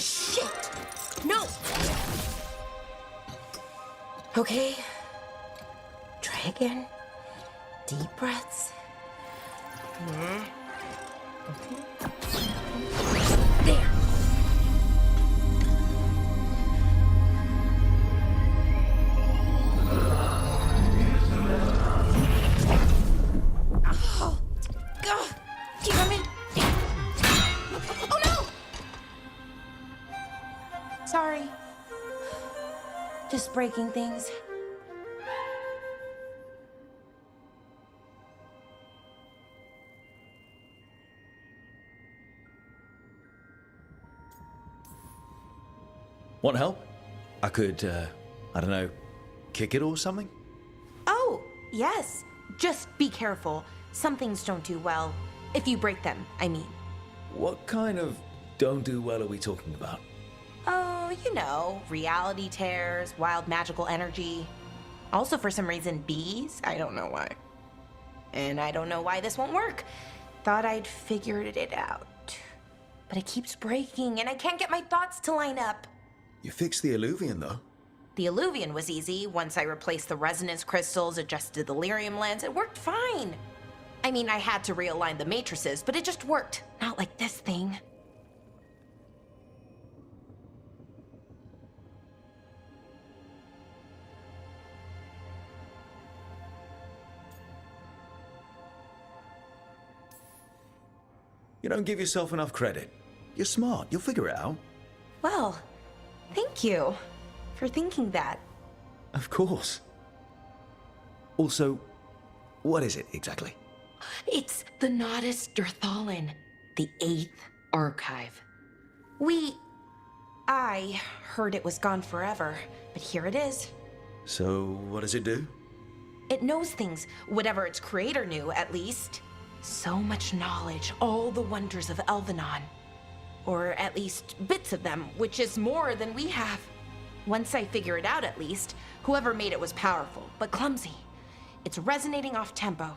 Shit! No! Okay. Try again. Deep breaths. Okay. There. Oh, God. Damn it. Oh, no! Sorry. Just breaking things. Want help? I could, I don't know, kick it or something? Oh, yes. Just be careful. Some things don't do well. If you break them, I mean. What kind of don't do well are we talking about? Oh, you know, reality tears, wild magical energy. Also, for some reason, bees. I don't know why. And I don't know why this won't work. Thought I'd figured it out. But it keeps breaking, and I can't get my thoughts to line up. You fixed the illuvian, though. The illuvian was easy. Once I replaced the resonance crystals, adjusted the lyrium lens, it worked fine. I mean, I had to realign the matrices, but it just worked. Not like this thing. You don't give yourself enough credit. You're smart. You'll figure it out. Well, thank you for thinking that. Of course. Also, what is it exactly? It's the Nodus Dirthalin, the 8th archive. I heard it was gone forever, but here it is. So, what does it do? It knows things, whatever its creator knew, at least. So much knowledge, all the wonders of Elvenon. Or at least bits of them, which is more than we have. Once I figure it out, at least, whoever made it was powerful, but clumsy. It's resonating off tempo.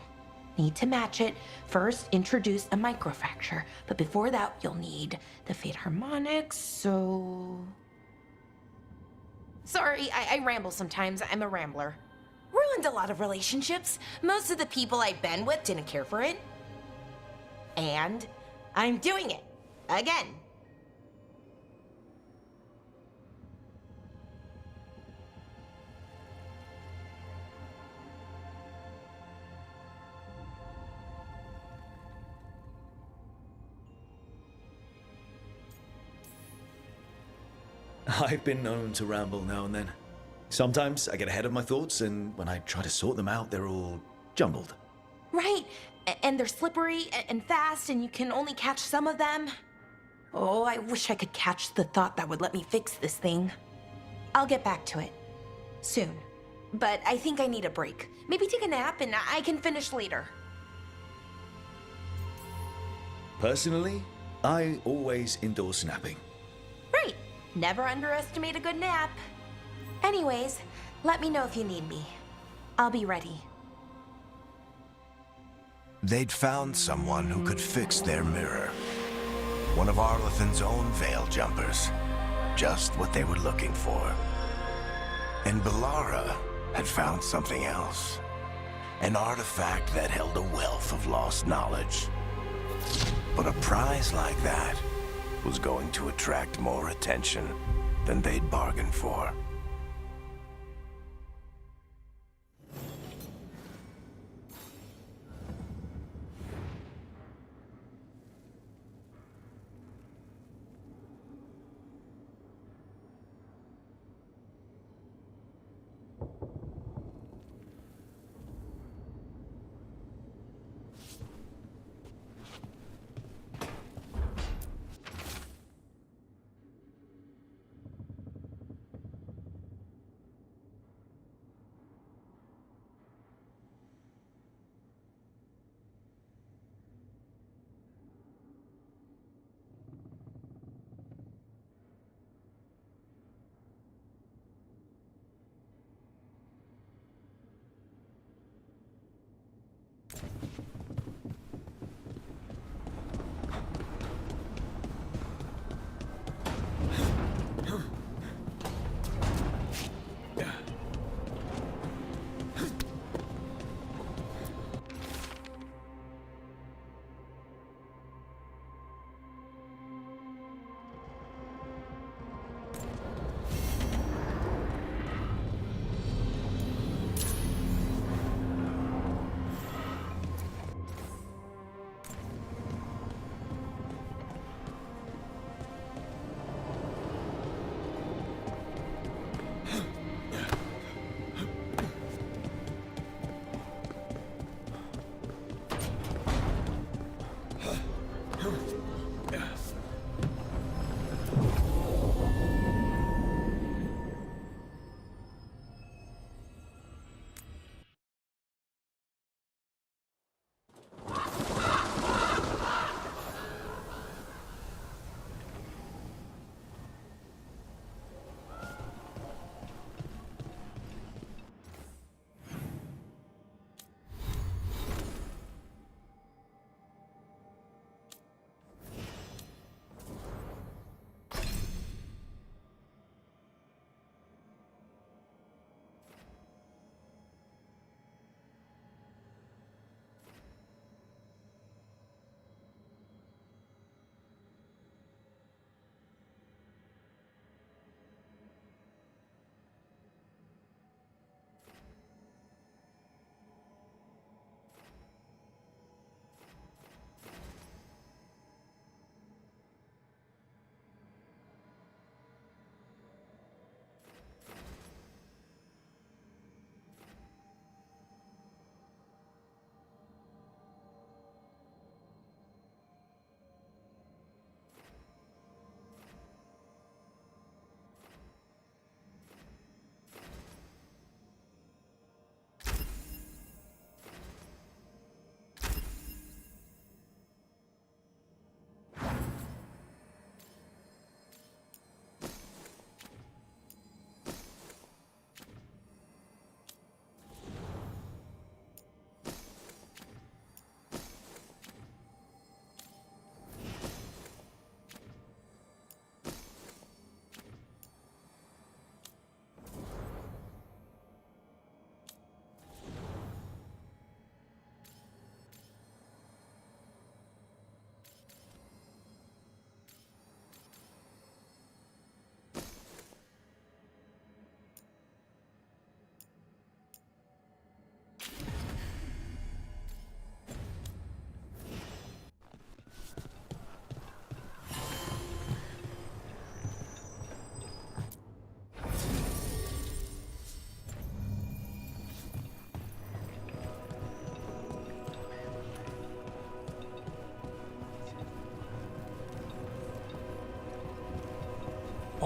Need to match it. First, introduce a microfracture, but before that, you'll need the Fate harmonics, so... Sorry, I ramble sometimes. I'm a rambler. Ruined a lot of relationships. Most of the people I've been with didn't care for it. And I'm doing it. Again. I've been known to ramble now and then. Sometimes I get ahead of my thoughts, and when I try to sort them out, they're all jumbled. Right. And they're slippery and fast, and you can only catch some of them. Oh, I wish I could catch the thought that would let me fix this thing. I'll get back to it. Soon. But I think I need a break. Maybe take a nap, and I can finish later. Personally, I always endorse napping. Right. Never underestimate a good nap. Anyways, let me know if you need me. I'll be ready. They'd found someone who could fix their mirror. One of Arlethan's own Veil Jumpers. Just what they were looking for. And Bellara had found something else. An artifact that held a wealth of lost knowledge. But a prize like that was going to attract more attention than they'd bargained for.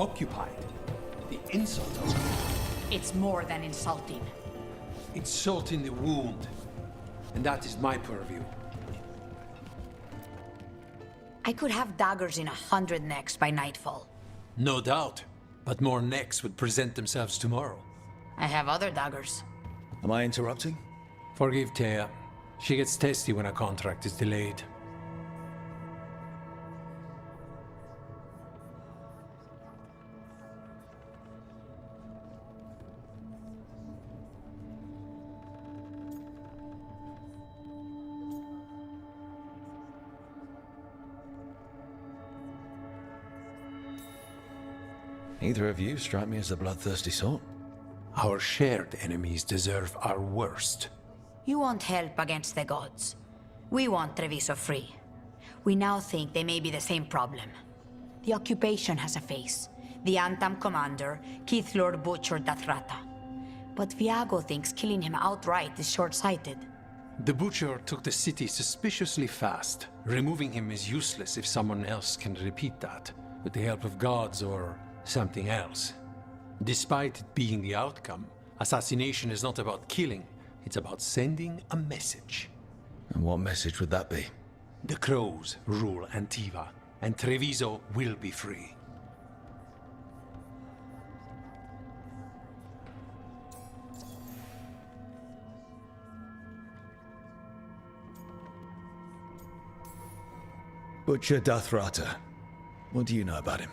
occupied. The insult of it. It's more than insulting. It's salt in the wound. And that is my purview. I could have daggers in 100 necks by nightfall. No doubt. But more necks would present themselves tomorrow. I have other daggers. Am I interrupting? Forgive Thea. She gets testy when a contract is delayed. Neither of you strike me as the bloodthirsty sort. Our shared enemies deserve our worst. You want help against the gods. We want Treviso free. We now think they may be the same problem. The occupation has a face. The Antam commander, Keith Lord Butcher Dathrata. But Viago thinks killing him outright is short-sighted. The Butcher took the city suspiciously fast. Removing him is useless if someone else can repeat that, with the help of gods or something else. Despite it being the outcome, assassination is not about killing, it's about sending a message. And what message would that be? The Crows rule Antiva, and Treviso will be free. Butcher Dathrata. What do you know about him?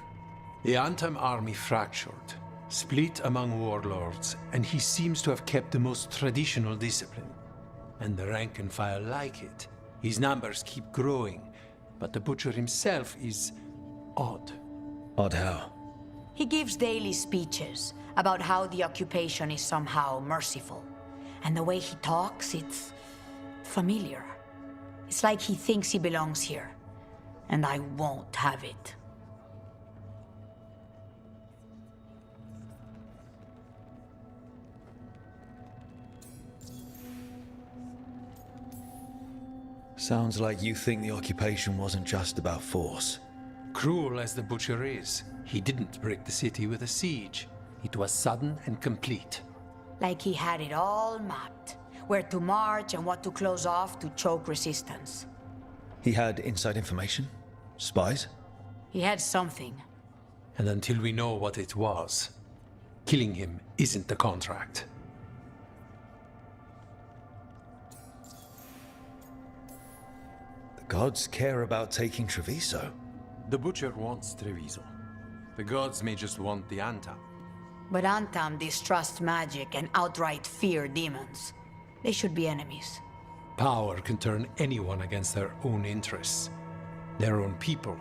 The Antam army fractured, split among warlords, and he seems to have kept the most traditional discipline. And the rank and file like it. His numbers keep growing, but the Butcher himself is odd. Odd how? He gives daily speeches about how the occupation is somehow merciful. And the way he talks, it's familiar. It's like he thinks he belongs here. And I won't have it. Sounds like you think the occupation wasn't just about force. Cruel as the Butcher is, he didn't break the city with a siege. It was sudden and complete. Like he had it all mapped. Where to march and what to close off to choke resistance. He had inside information? Spies? He had something. And until we know what it was, killing him isn't the contract. The gods care about taking Treviso. The Butcher wants Treviso. The gods may just want the Antam. But Antam distrust magic and outright fear demons. They should be enemies. Power can turn anyone against their own interests, their own people.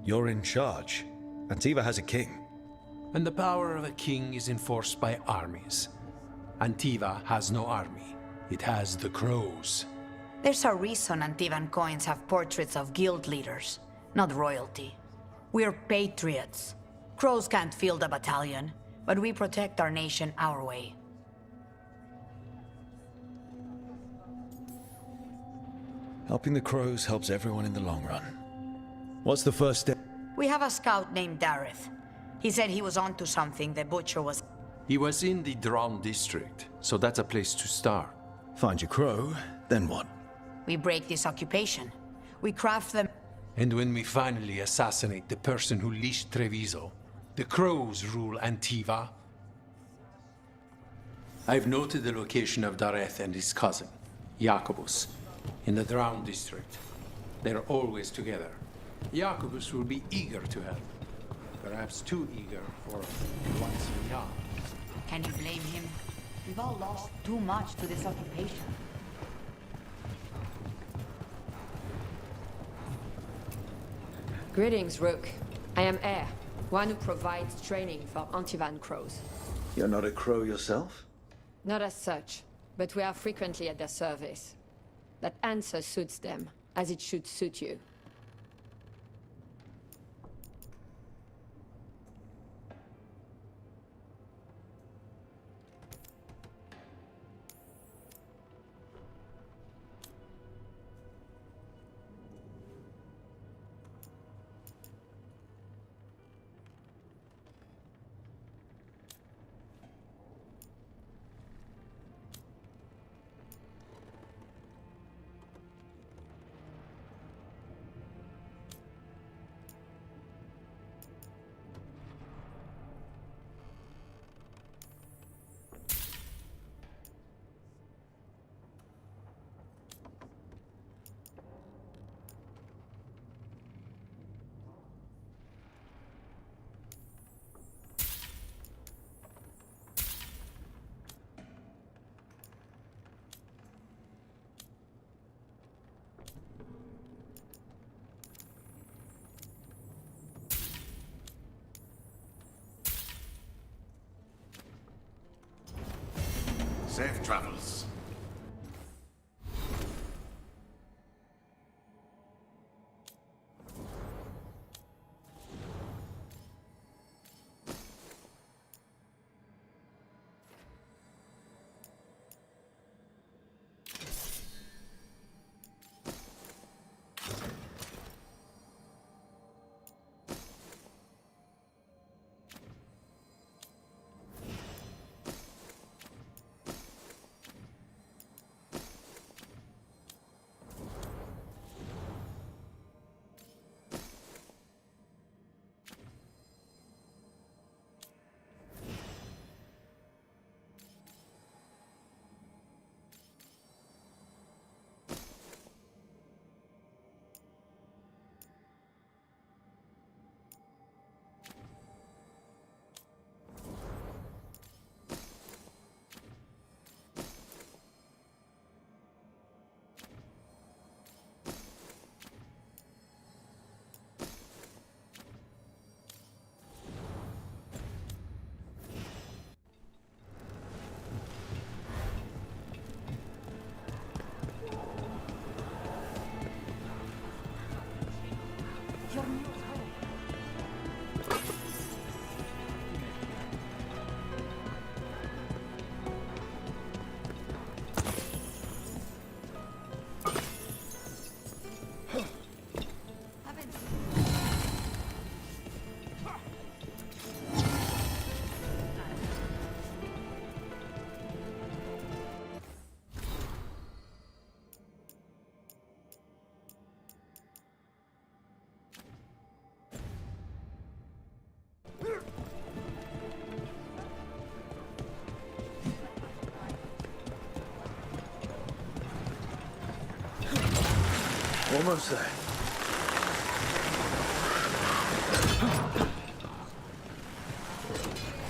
You're in charge. Antiva has a king. And the power of a king is enforced by armies. Antiva has no army. It has the Crows. There's a reason Antivan coins have portraits of guild leaders, not royalty. We're patriots. Crows can't field a battalion, but we protect our nation our way. Helping the crows helps everyone in the long run. What's the first step? We have a scout named Dareth. He said he was onto something the Butcher was... He was in the Drown district, so that's a place to start. Find your crow, then what? We break this occupation. We craft them... And when we finally assassinate the person who leashed Treviso, the Crows rule Antiva. I've noted the location of Dareth and his cousin, Jacobus, in the Drown district. They're always together. Jacobus will be eager to help. Perhaps too eager for once so young. Can you blame him? We've all lost too much to this occupation. Greetings, Rook. I am Air, one who provides training for Antivan Crows. You're not a crow yourself? Not as such, but we are frequently at their service. That answer suits them, as it should suit you. Almost there.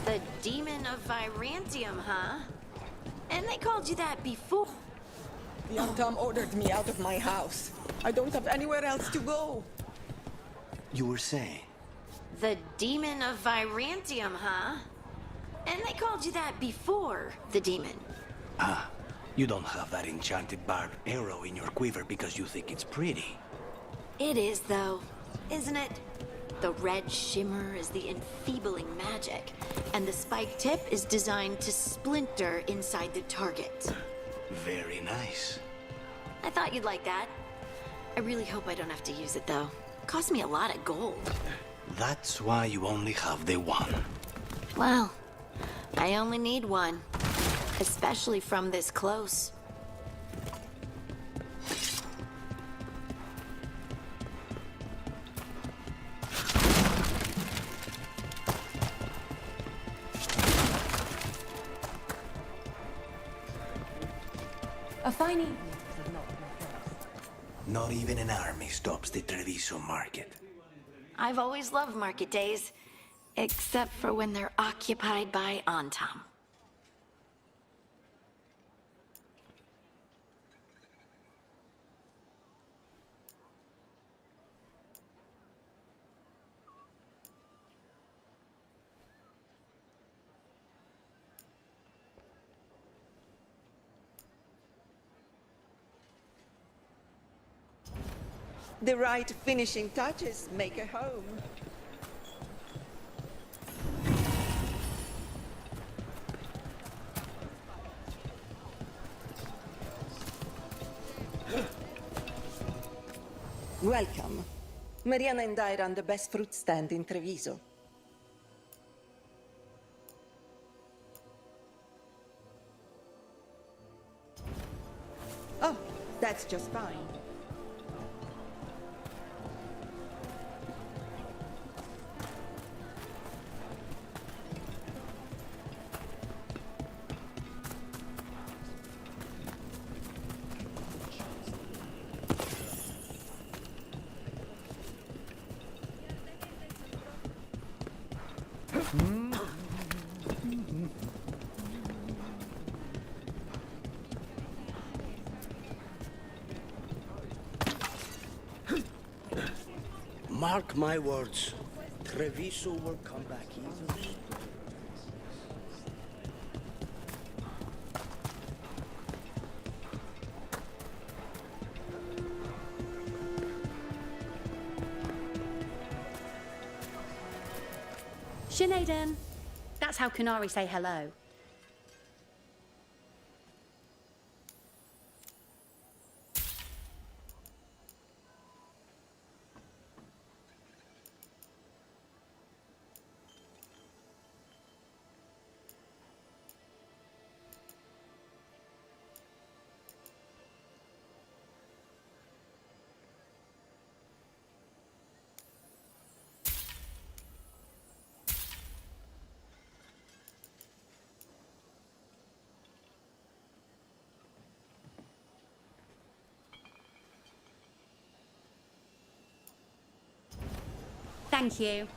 The Demon of Virantium, huh? And they called you that before. The Antam ordered me out of my house. I don't have anywhere else to go. You were saying? The Demon of Virantium, huh? And they called you that before the demon. Ah, you don't have that enchanted barbed arrow in your quiver because you think it's pretty. It is, though, isn't it? The red shimmer is the enfeebling magic, and the spike tip is designed to splinter inside the target. Very nice. I thought you'd like that. I really hope I don't have to use it, though. Cost me a lot of gold. That's why you only have the one. Well, I only need one. Especially from this close. A fine evening. Not even an army stops the Treviso market. I've always loved market days, except for when they're occupied by Antam. The right finishing touches make a home. Welcome. Mariana and I run the best fruit stand in Treviso. Oh, that's just fine. Mark my words, Treviso will come back easily. Sinead, that's how Kunari say hello. Thank you.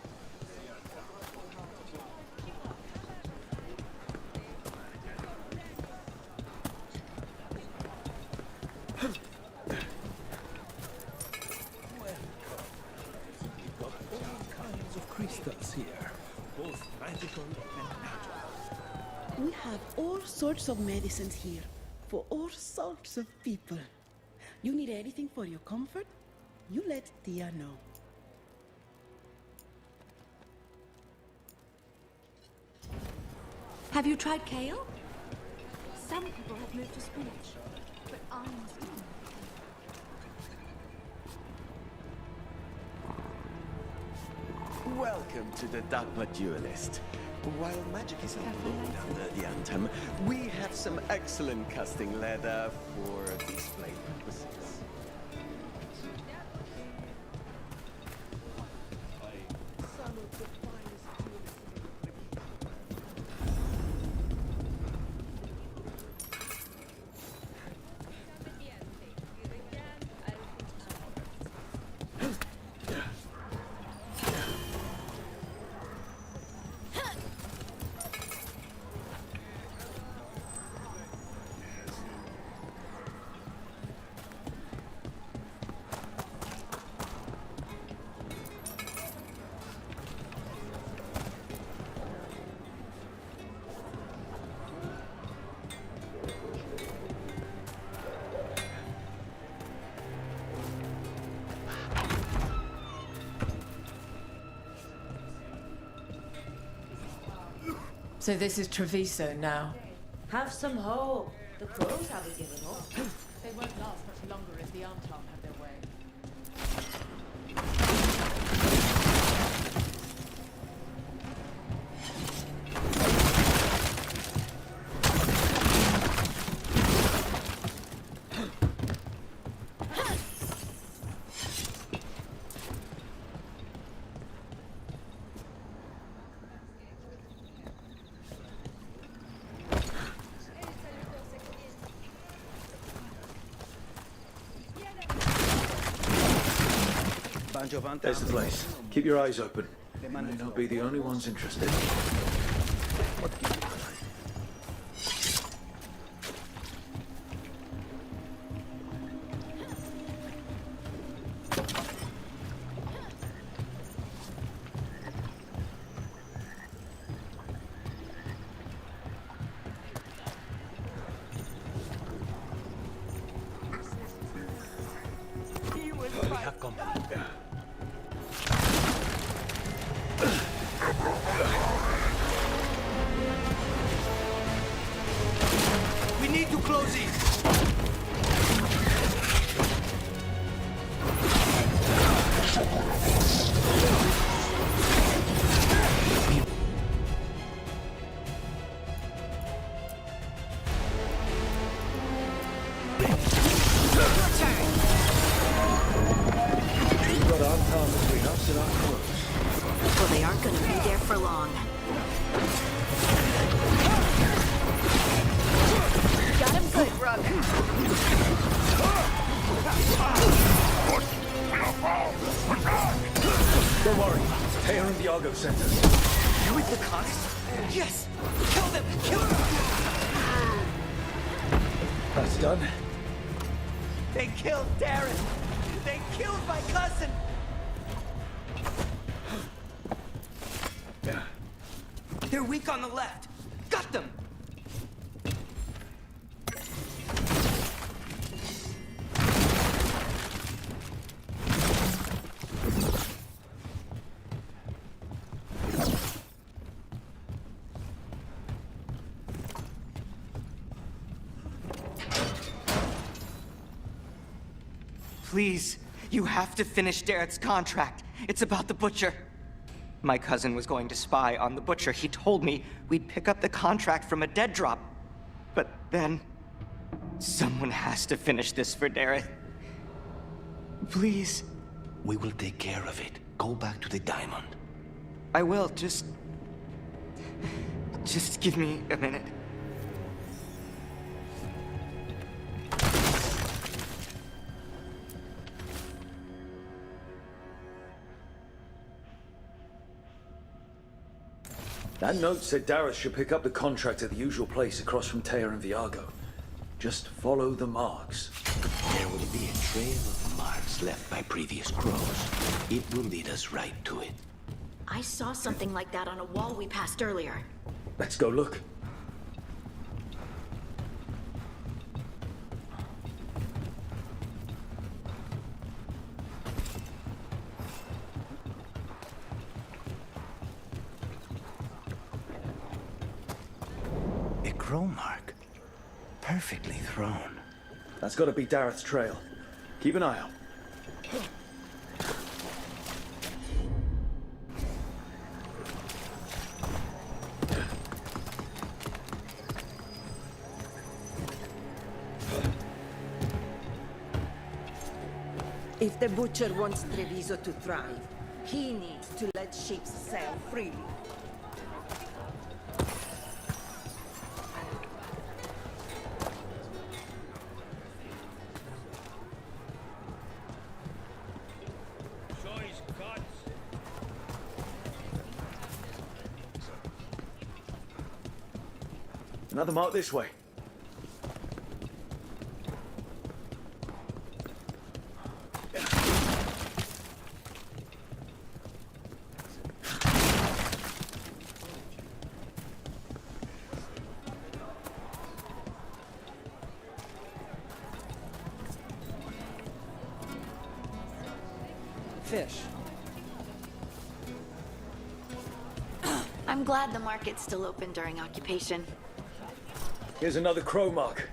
Crystals here, both magical and natural. We have all sorts of medicines here, for all sorts of people. You need anything for your comfort? You let Tia know. Have you tried kale? Some people have moved to spinach, but I must do. Welcome to the Dogma Duelist. While magic is outlawed under the Anthem, we have some excellent casting leather for display purposes. So this is Treviso now. Have some hope. The crows haven't given up. They won't last much longer if the Antam have their way. There's the place. Keep your eyes open. They may not be the only ones interested. We have company. We need to close it. We've got our time between us and our crows. Well, they aren't gonna be there for long. Got him good, Rug. Don't worry. Taylor and Viago sent us. You with the cops? Yes! Kill them! Kill them! That's done. They killed Darren! They killed my cousin! They're weak on the left! Got them! Please, you have to finish Darrett's contract. It's about the Butcher. My cousin was going to spy on the Butcher. He told me we'd pick up the contract from a dead drop. But then, someone has to finish this for Darrett. Please. We will take care of it. Go back to the diamond. I will, just give me a minute. That note said Dareth should pick up the contract at the usual place across from Taya and Viago. Just follow the marks. There will be a trail of marks left by previous crows. It will lead us right to it. I saw something like that on a wall we passed earlier. Let's go look. A crow mark. Perfectly thrown. That's got to be Dareth's trail. Keep an eye out. If the Butcher wants Treviso to thrive, he needs to let ships sail freely. Another mark this way. Fish. I'm glad the market's still open during occupation. Here's another crow mark.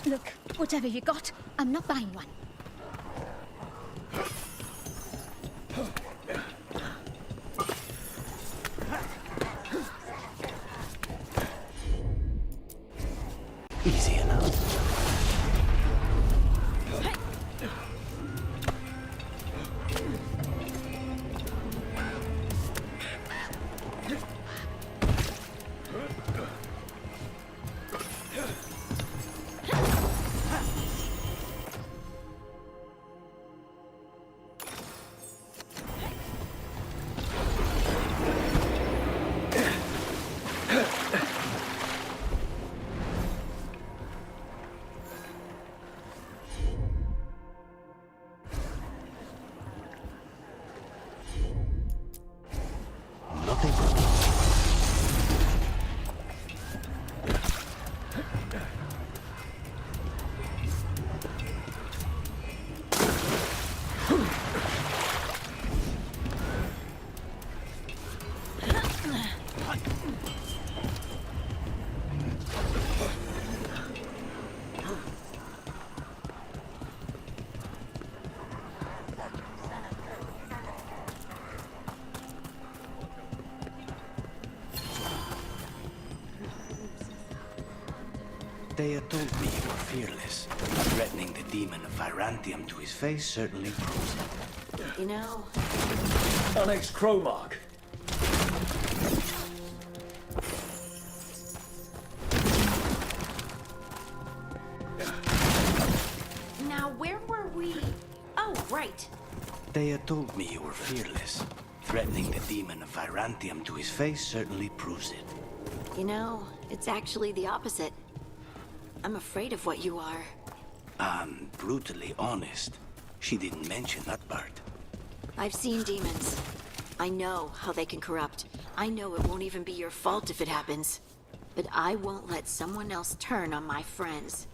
Look, whatever you got, I'm not buying one. Easy enough. They had told me you were fearless. Threatening the demon of Virantium to his face certainly proves it. You know... Annexed crow mark. Now, where were we? Oh, right. They had told me you were fearless. Threatening the demon of Virantium to his face certainly proves it. You know, it's actually the opposite. I'm afraid of what you are. I'm brutally honest. She didn't mention that part. I've seen demons. I know how they can corrupt. I know it won't even be your fault if it happens. But I won't let someone else turn on my friends.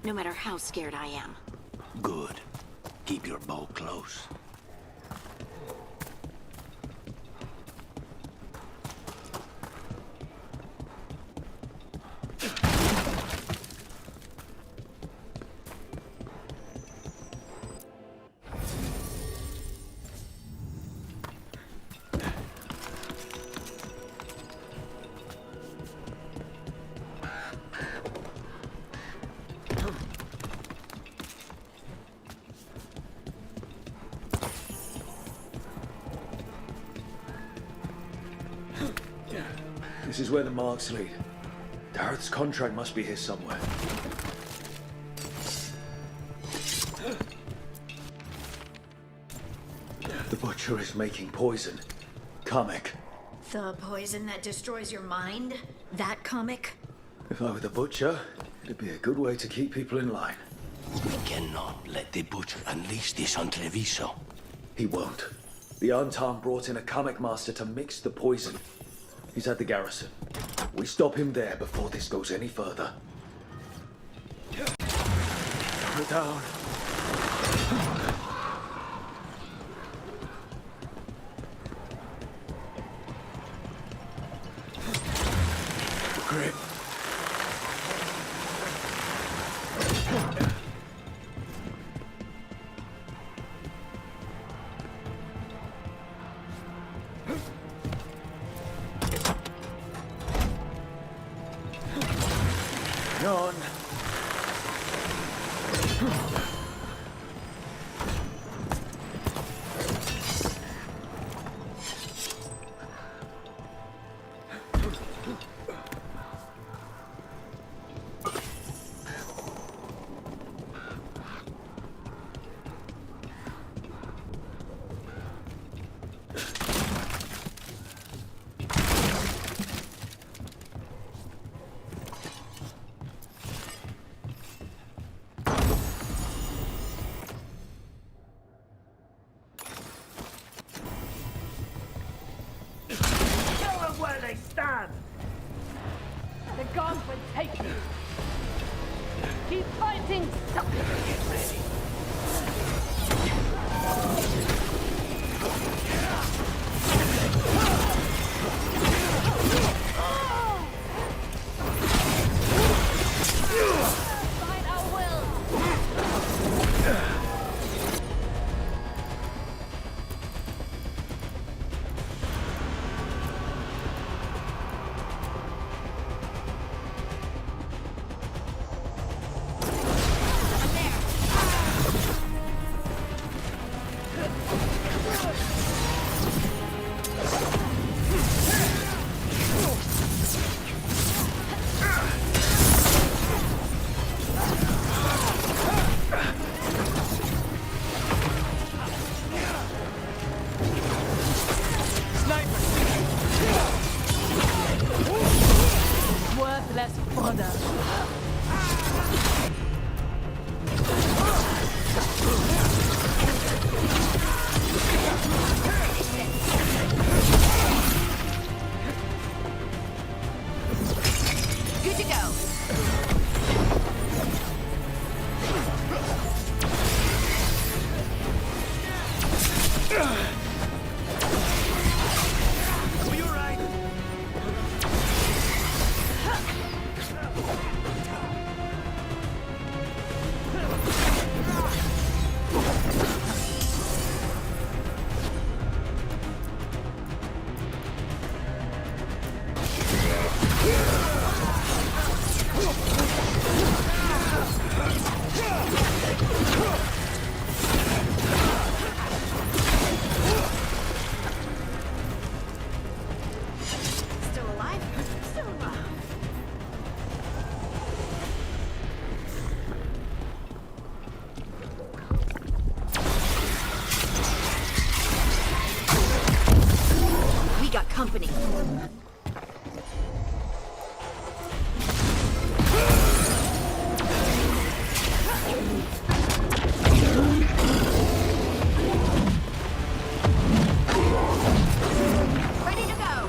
No matter how scared I am. Good. Keep your bow close. This is where the marks lead. Dareth's contract must be here somewhere. The Butcher is making poison. Comic. The poison that destroys your mind? That comic? If I were the Butcher, it'd be a good way to keep people in line. We cannot let the Butcher unleash this on Treviso. He won't. The Antam brought in a comic master to mix the poison. He's at the garrison. We stop him there before this goes any further. Put down. Grip. On. Keep fighting, sucker! Get ready. Fight our will! Worthless fodder. Good to go. Are you alright? Still alive? Still alive. We got company. Ready to go.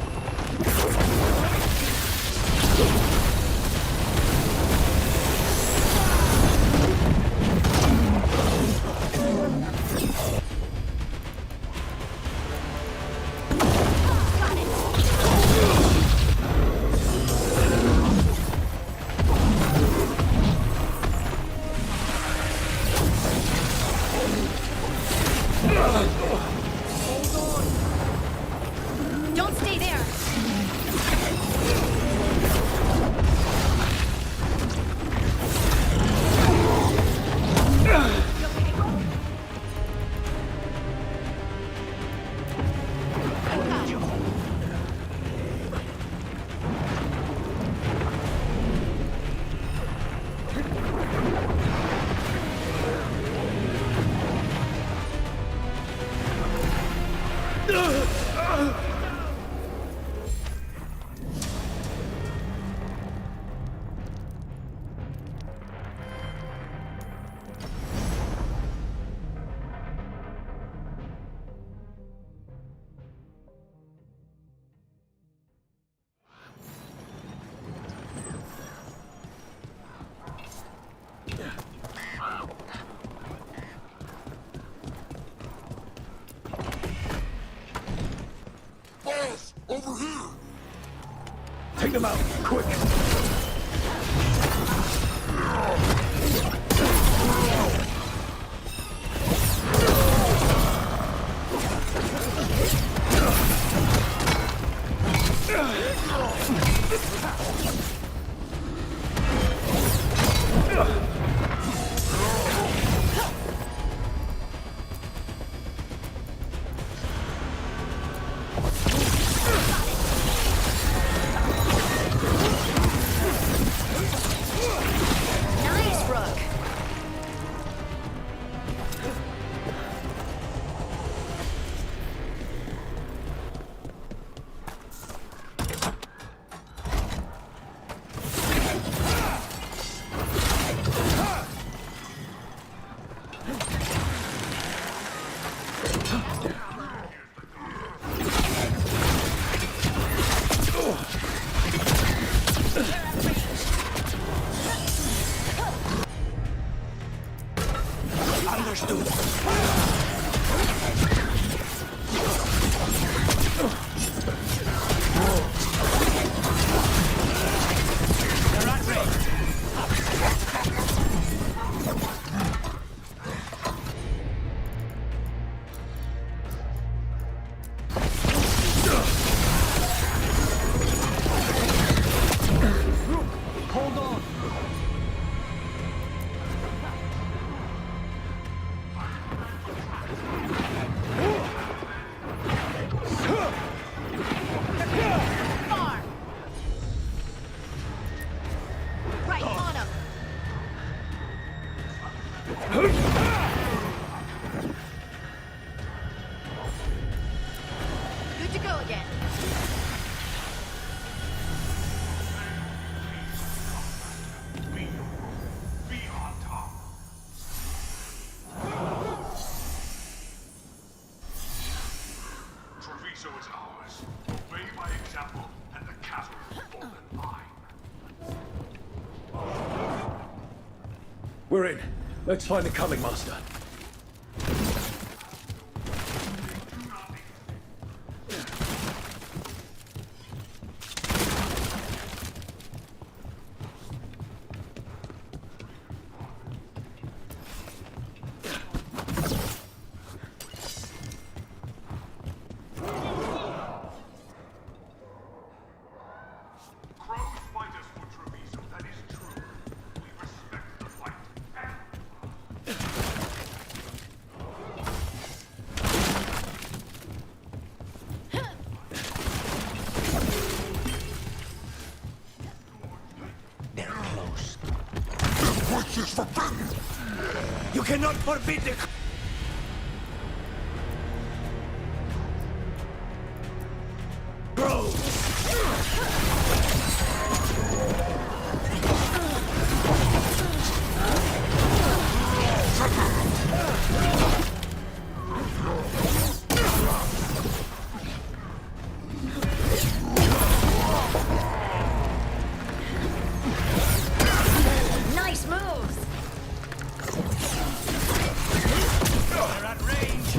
Don't stay there. Take them out, quick! Understood. They're at range. Hold on! Right on him. Good to go again. Treviso is ours. Obey my example, and the castle will fall in line. We're in. Let's find the coming master. Crows fight us for Treviso, that is true. We respect the fight. They're close. This witch is forbidden! You cannot forbid the... Nice moves. They're at range.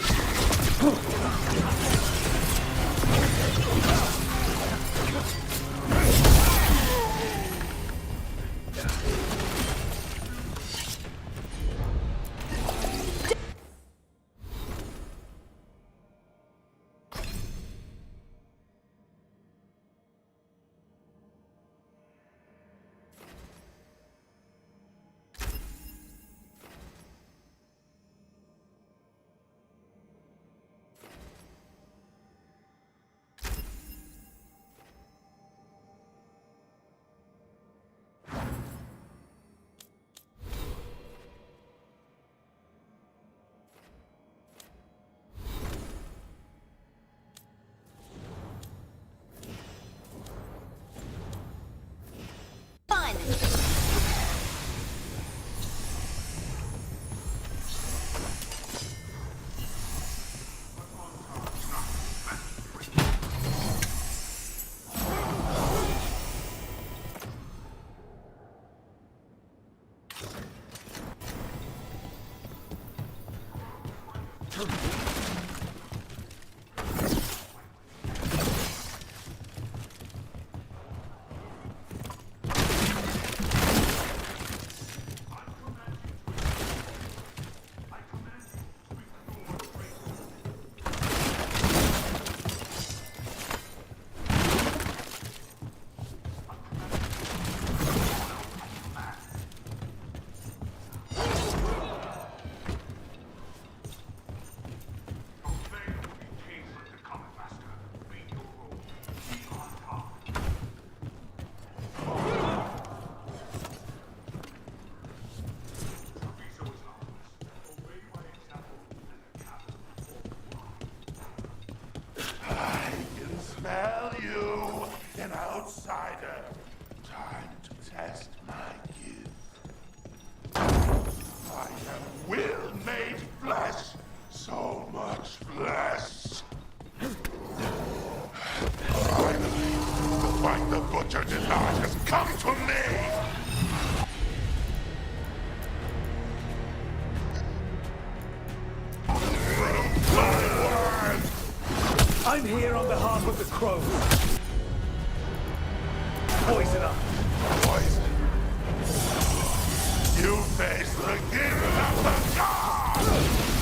Fun. I'm here on behalf of the crows. Poisoner. Poison. You face the gift of the gods!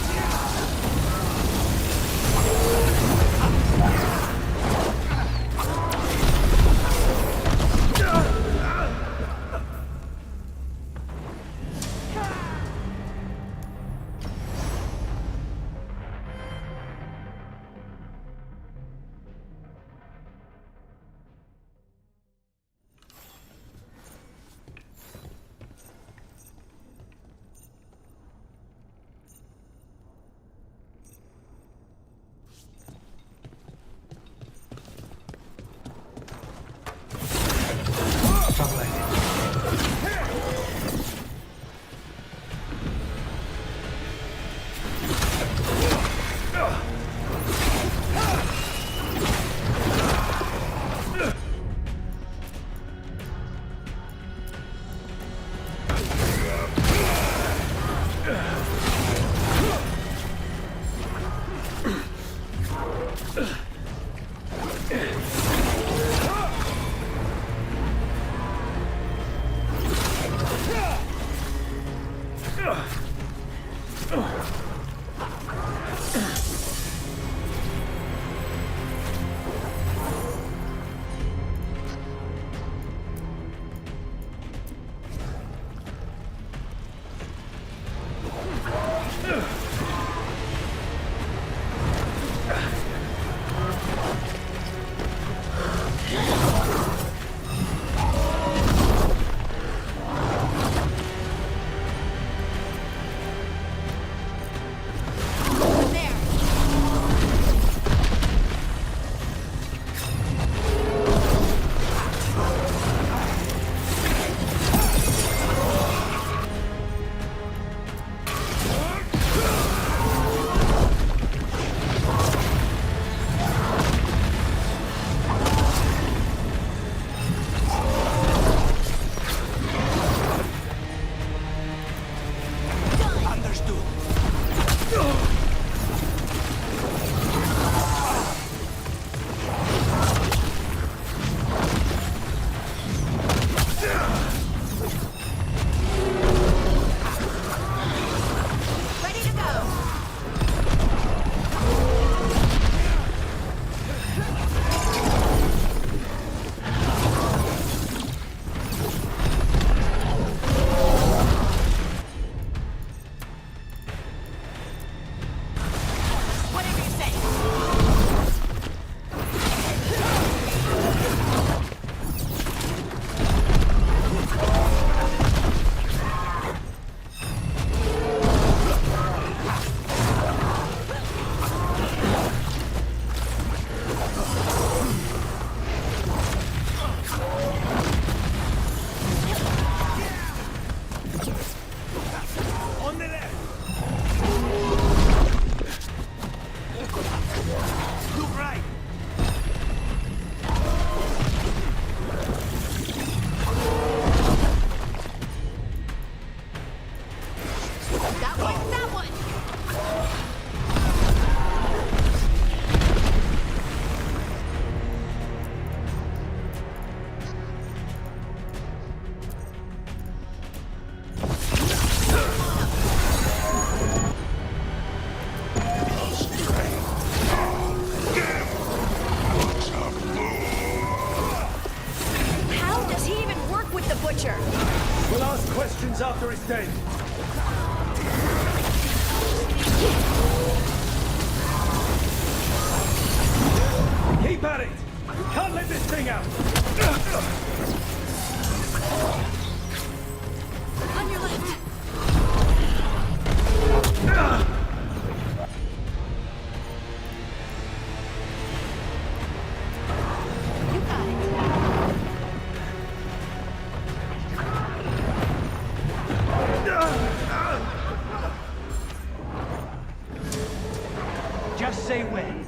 after he's dead. Keep at it! We can't let this thing out! On your left! You got it. Just say when.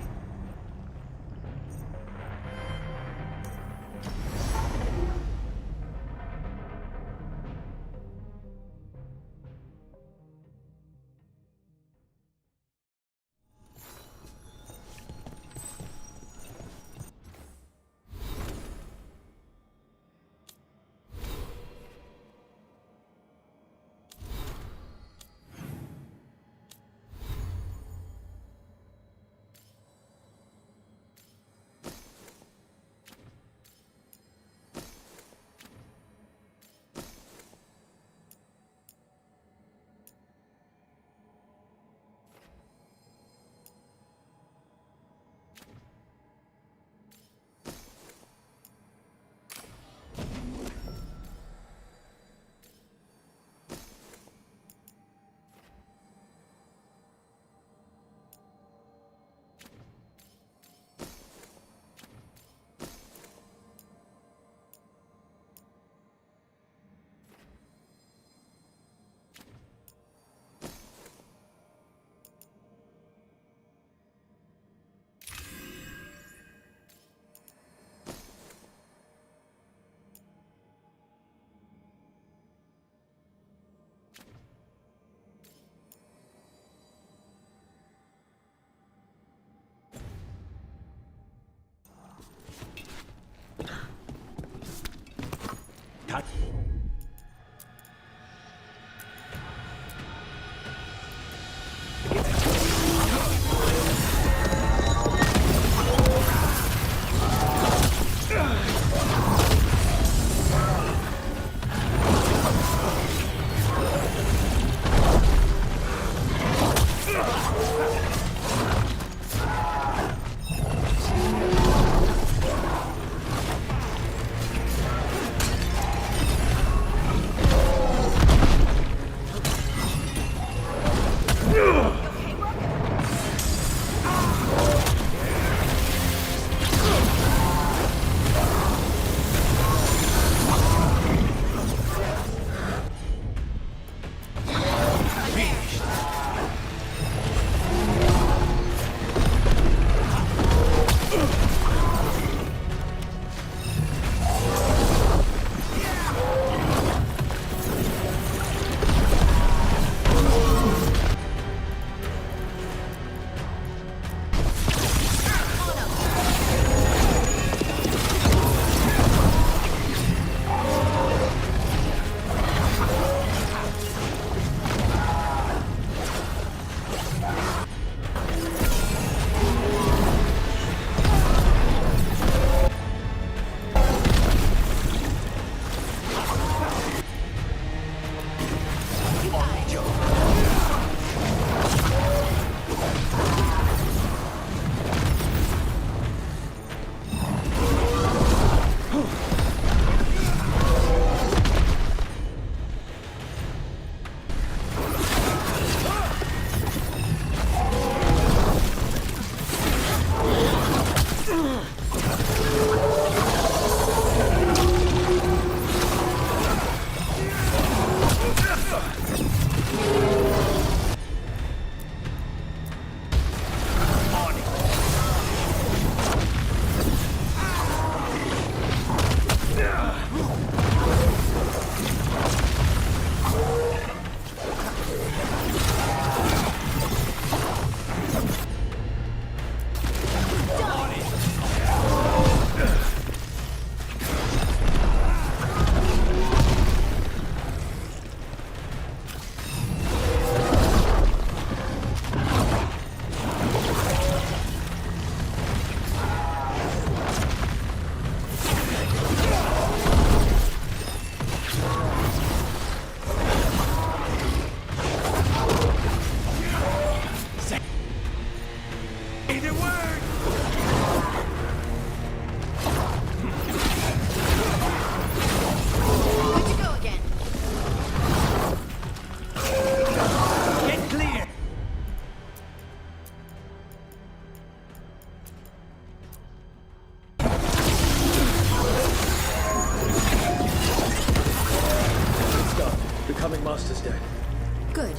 Good.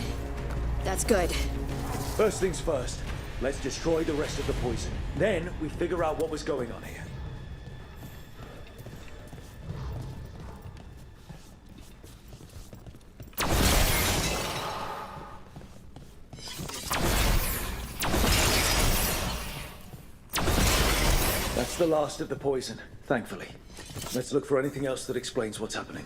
That's good. First things first, let's destroy the rest of the poison. Then we figure out what was going on here. That's the last of the poison, thankfully. Let's look for anything else that explains what's happening.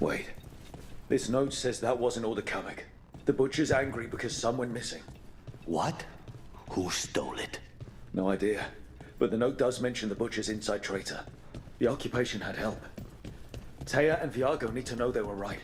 Wait. This note says that wasn't all the comic. The butcher's angry because some went missing. What? Who stole it? No idea. But the note does mention the butcher's inside traitor. The occupation had help. Taya and Viago need to know they were right.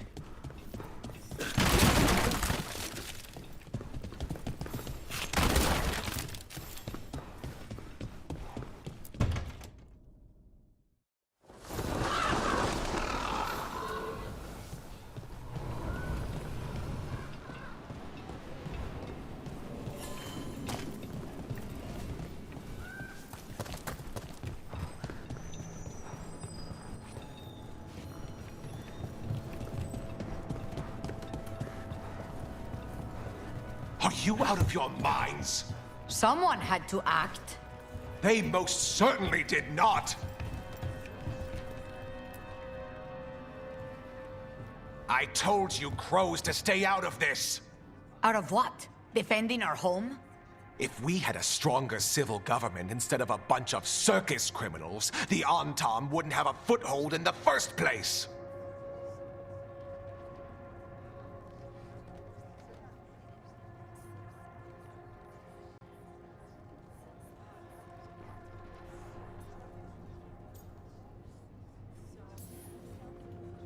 Are you out of your minds? Someone had to act. They most certainly did not! I told you crows to stay out of this! Out of what? Defending our home? If we had a stronger civil government instead of a bunch of circus criminals, the Antam wouldn't have a foothold in the first place!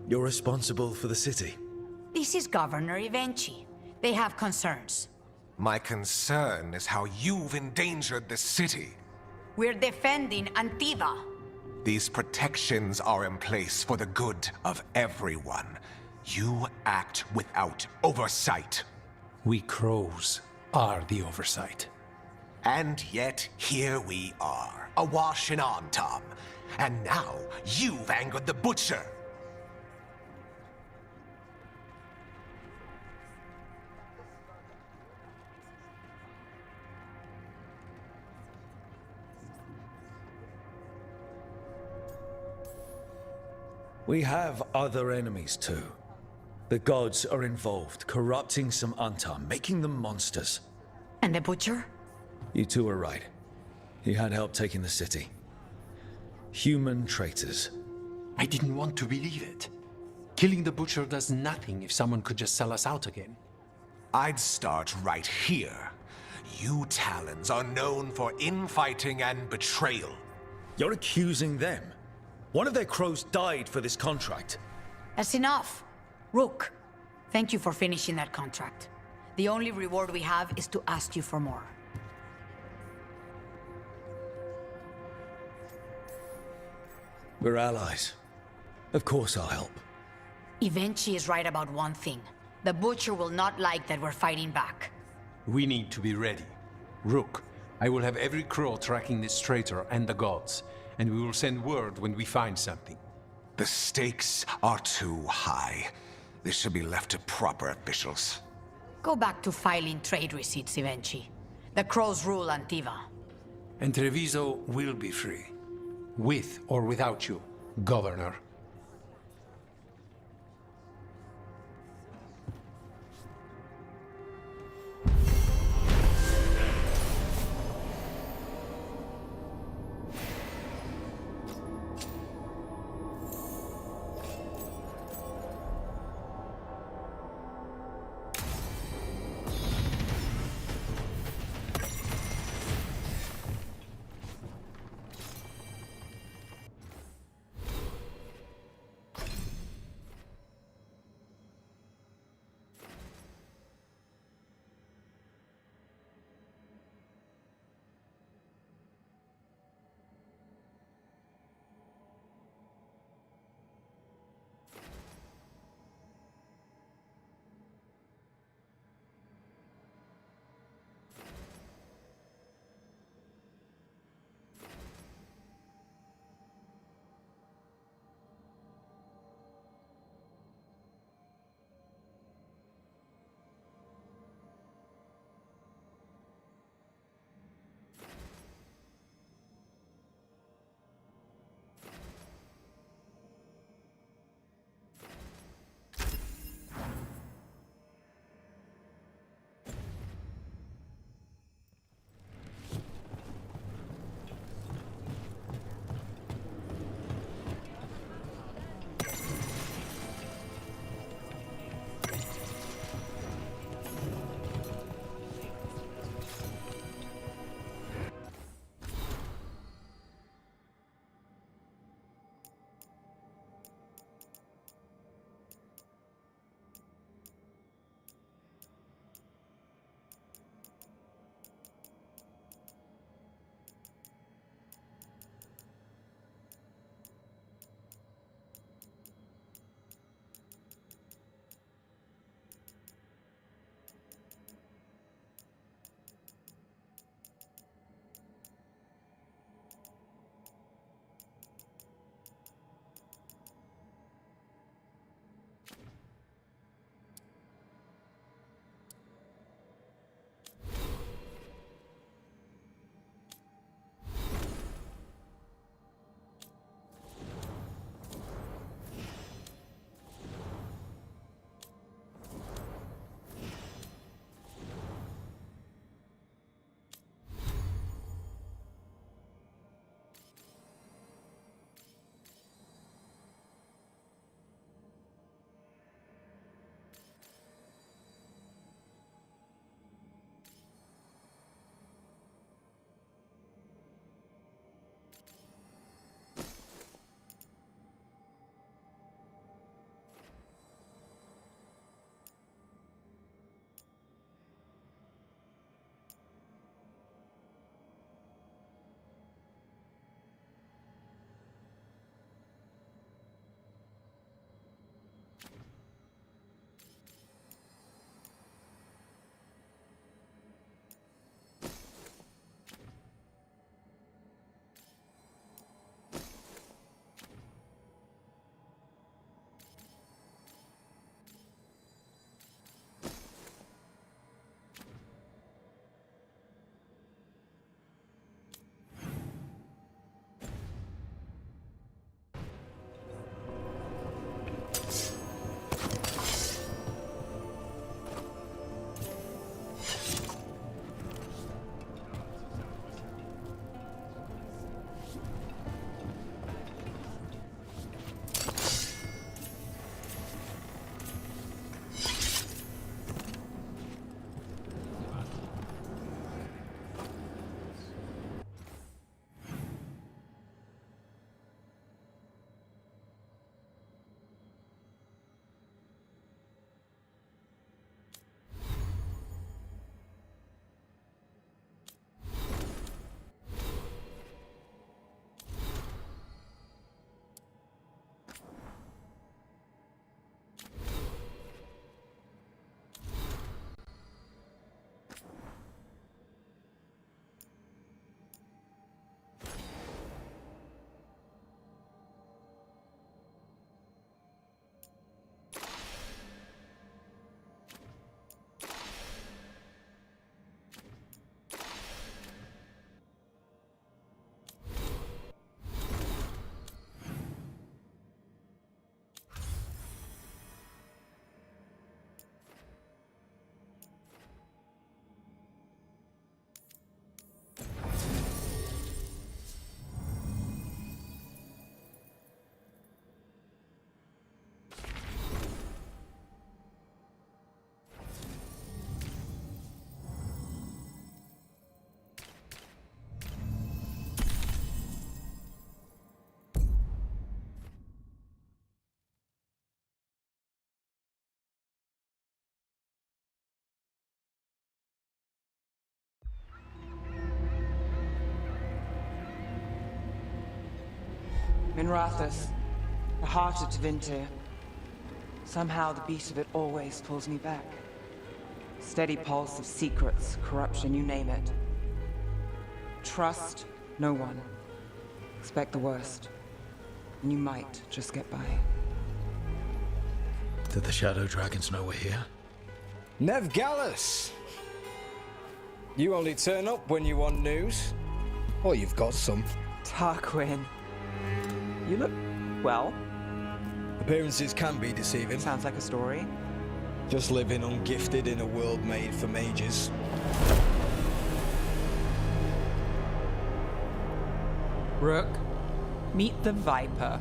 You're responsible for the city. This is Governor Evenchi. They have concerns. My concern is how you've endangered the city. We're defending Antiva. These protections are in place for the good of everyone. You act without oversight. We crows are the oversight. And yet, here we are, awash in Antam. And now, you've angered the butcher. We have other enemies too. The gods are involved, corrupting some Antam, making them monsters. And the butcher? You two are right. He had help taking the city. Human traitors. I didn't want to believe it. Killing the butcher does nothing if someone could just sell us out again. I'd start right here. You Talons are known for infighting and betrayal. You're accusing them? One of their crows died for this contract. That's enough. Rook, thank you for finishing that contract. The only reward we have is to ask you for more. We're allies. Of course I'll help. Evenchi is right about one thing. The butcher will not like that we're fighting back. We need to be ready. Rook, I will have every crow tracking this traitor and the gods, and we will send word when we find something. The stakes are too high. This should be left to proper officials. Go back to filing trade receipts, Evenchi. The crows rule Antiva. And Treviso will be free. With or without you, Governor. Minrathous, the heart of Tevinter. Somehow the beat of it always pulls me back. Steady pulse of secrets, corruption, you name it. Trust no one. Expect the worst. And you might just get by. Did the Shadow Dragons know we're here? Nev Gallus! You only turn up when you want news. Or you've got some. Tarquin. You look well. Appearances can be deceiving. Sounds like a story. Just living ungifted in a world made for mages. Rook, meet the Viper.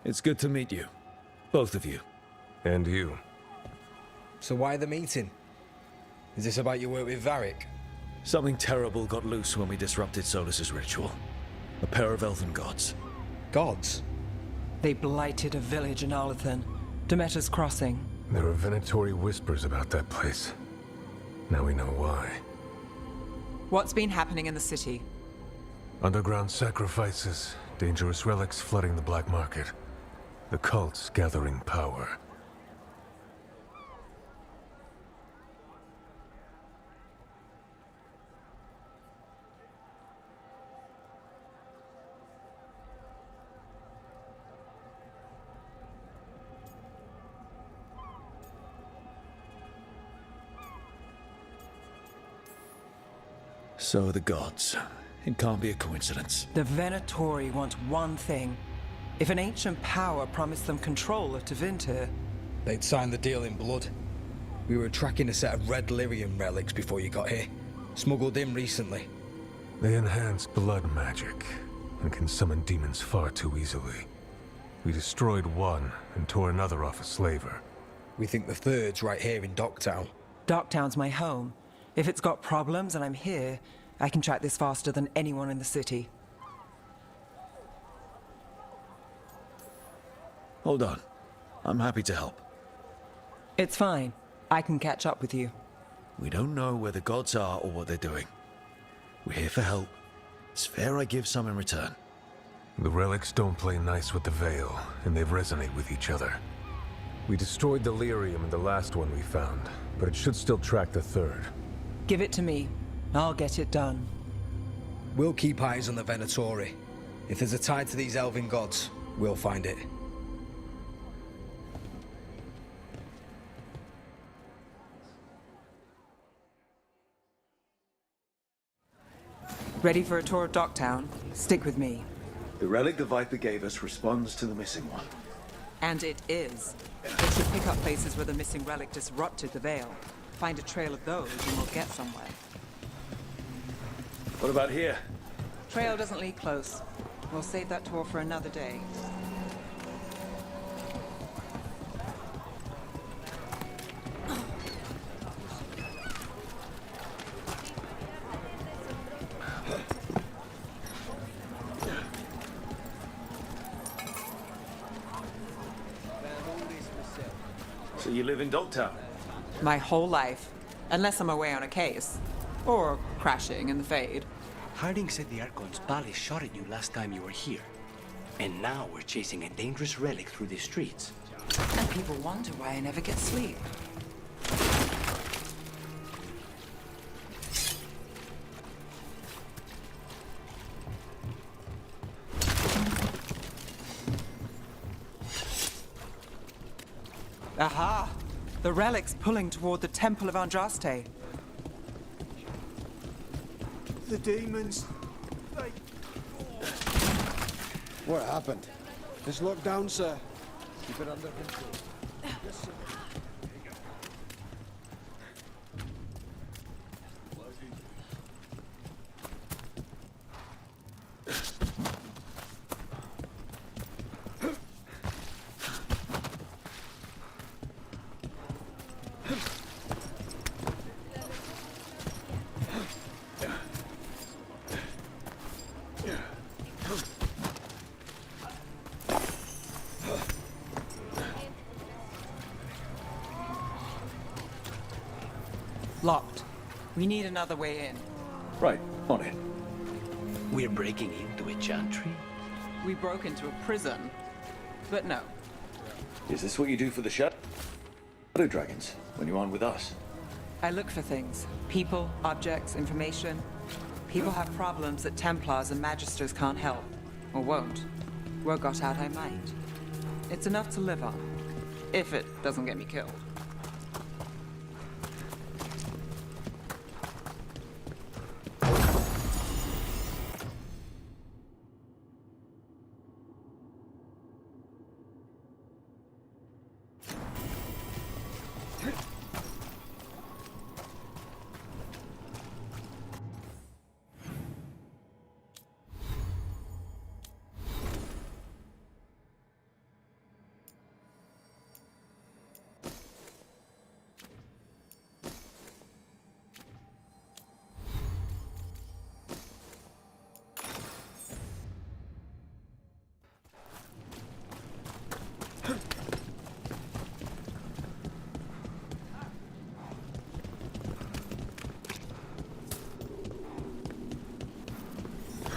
It's good to meet you. Both of you. And you. So why the meeting? Is this about your work with Varric? Something terrible got loose when we disrupted Solus's ritual. A pair of elven gods. Gods? They blighted a village in Arlethan. Demeter's Crossing. There are venatory whispers about that place. Now we know why. What's been happening in the city? Underground sacrifices, dangerous relics flooding the black market. The cults gathering power. So the gods. It can't be a coincidence. The Venatori want one thing. If an ancient power promised them control of Tevinter, they'd sign the deal in blood. We were tracking a set of red lyrium relics before you got here. Smuggled in recently. They enhance blood magic and can summon demons far too easily. We destroyed one and tore another off a slaver. We think the third's right here in Docktown. Docktown's my home. If it's got problems and I'm here, I can track this faster than anyone in the city. Hold on. I'm happy to help. It's fine. I can catch up with you. We don't know where the gods are or what they're doing. We're here for help. It's fair I give some in return. The relics don't play nice with the Veil, and they resonate with each other. We destroyed the lyrium in the last one we found, but it should still track the third. Give it to me. I'll get it done. We'll keep eyes on the Venatori. If there's a tie to these elven gods, we'll find it. Ready for a tour of Docktown? Stick with me. The relic the Viper gave us responds to the missing one. And it is. It should pick up places where the missing relic disrupted the Veil. Find a trail of those and we'll get somewhere. What about here? Trail doesn't lead close. We'll save that tour for another day. So you live in Docktown? My whole life. Unless I'm away on a case. Or crashing in the Fade. Harding said the Archon's palace shot at you last time you were here. And now we're chasing a dangerous relic through the streets. And people wonder why I never get sleep. Aha! The relic's pulling toward the Temple of Andraste. The demons, they... What happened? It's locked down, sir. Keep it under control. Yes, sir. Locked. We need another way in. Right, on it. We're breaking into a chantry? We broke into a prison. But no. Is this what you do for the Shadow Dragons when you aren't with us? I look for things. People, objects, information. People have problems that Templars and Magisters can't help. Or won't. Word got out I might. It's enough to live on. If it doesn't get me killed.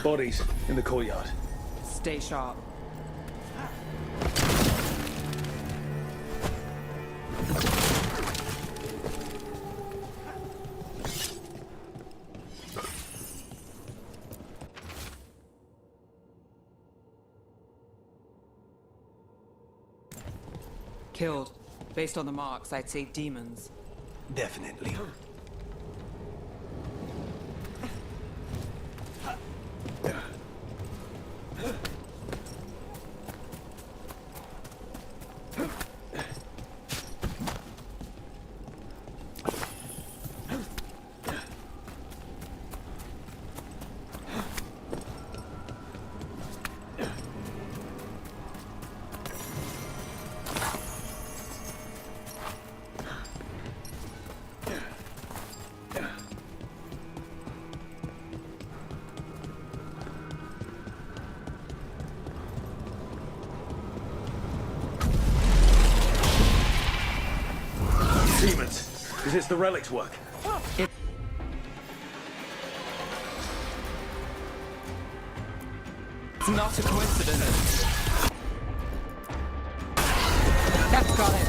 Bodies in the courtyard. Stay sharp. Killed. Based on the marks, I'd say demons. Definitely. Demons! Is this the relic's work? It's not a coincidence. That's got it.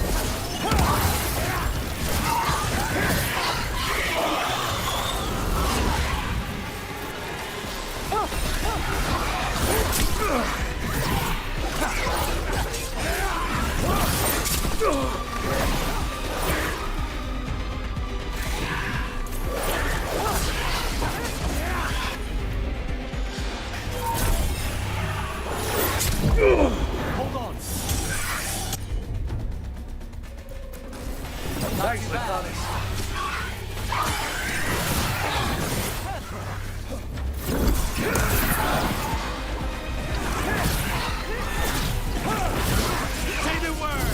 Hold on. Thanks, Nathanis. Say the word!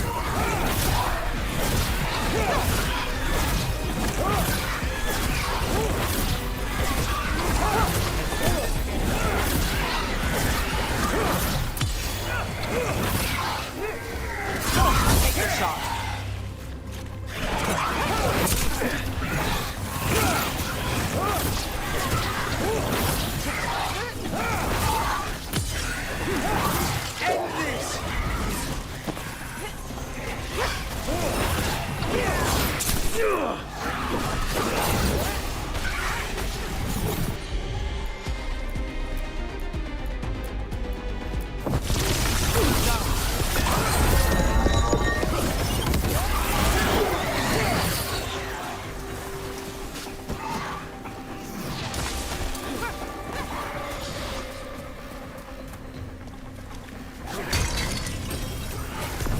Take your shot. End this!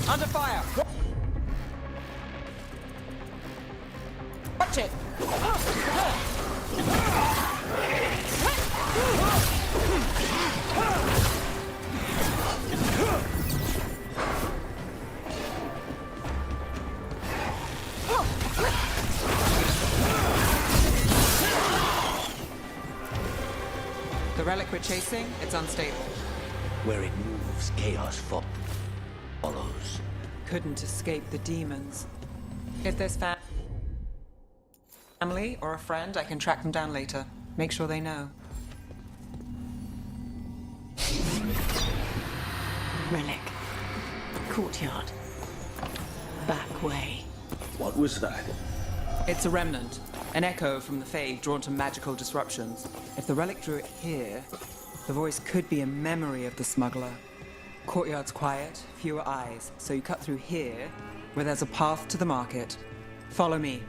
Under fire! Watch it! The relic we're chasing, it's unstable. Where it moves, chaos follows. Couldn't escape the demons. If there's Family or a friend, I can track them down later. Make sure they know. Relic. Courtyard. Back way. What was that? It's a remnant. An echo from the Fae drawn to magical disruptions. If the relic drew it here, the voice could be a memory of the smuggler. Courtyard's quiet, fewer eyes, so you cut through here, where there's a path to the market. Follow me.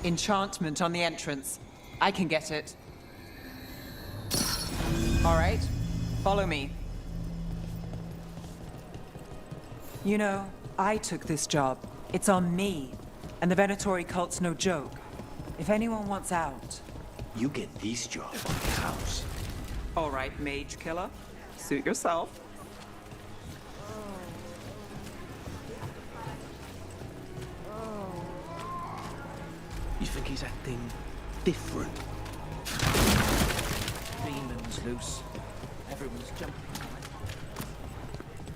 Enchantment on the entrance. I can get it. All right, follow me. You know, I took this job. It's on me. And the Venatori cult's no joke. If anyone wants out... You get this job on the house. All right, mage killer. Suit yourself. You think he's acting different? Demons loose. Everyone's jumping.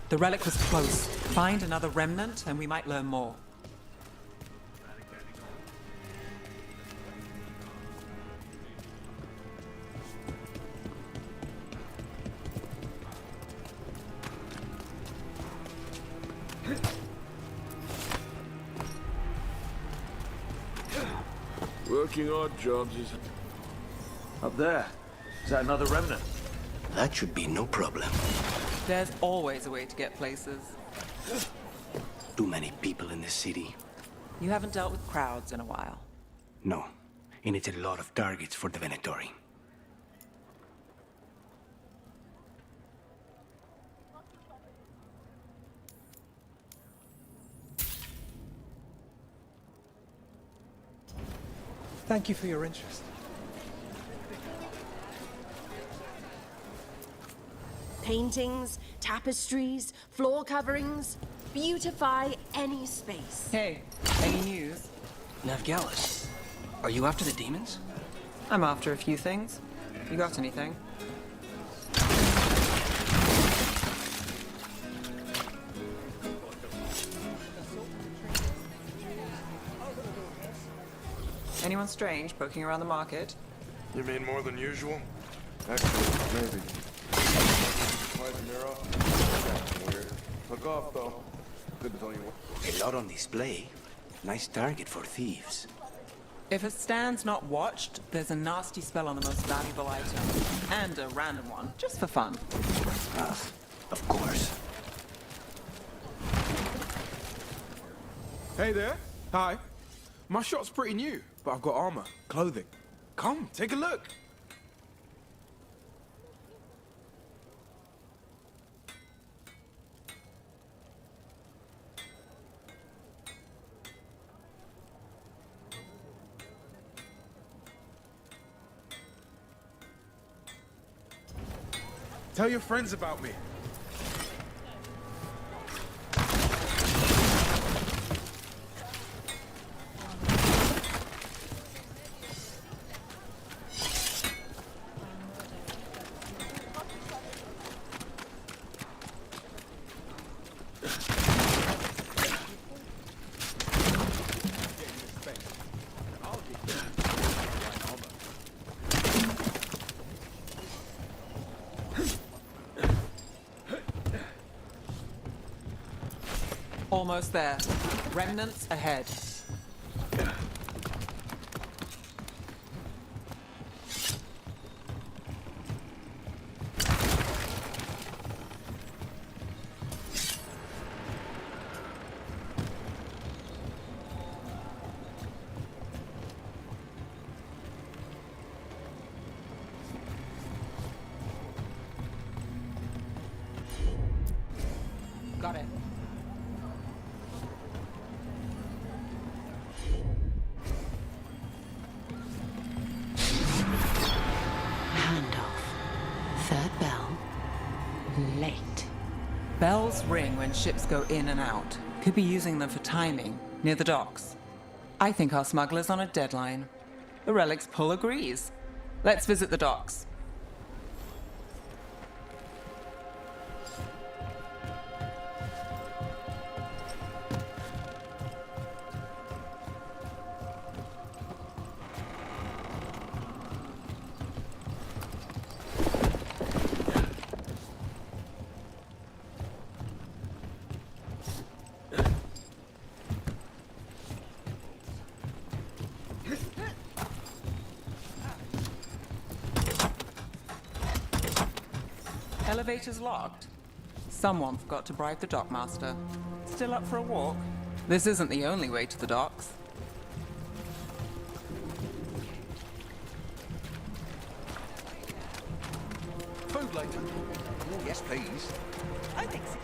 The relic was close. Find another remnant and we might learn more. Working odd jobs is... Up there. Is that another remnant? That should be no problem. There's always a way to get places. Too many people in this city. You haven't dealt with crowds in a while. No, and it's a lot of targets for the Venatori. Thank you for your interest. Paintings, tapestries, floor coverings. Beautify any space. Hey, any news? Navgalis, are you after the demons? I'm after a few things. You got anything? Anyone strange poking around the market? You mean more than usual? Actually, maybe. Quite mirror. Weird. Look off, though. Couldn't tell you what. A lot on display. Nice target for thieves. If a stand's not watched, there's a nasty spell on the most valuable item. And a random one, just for fun. Of course. Hey there. Hi. My shop's pretty new, but I've got armor, clothing. Come, take a look. Tell your friends about me. Almost there. Remnants ahead. Got it. Bells ring when ships go in and out. Could be using them for timing, near the docks. I think our smuggler's on a deadline. The Relic's pull agrees. Let's visit the docks. Elevator's locked. Someone forgot to bribe the dockmaster. Still up for a walk? This isn't the only way to the docks. Food later. Oh, yes, please. I think so.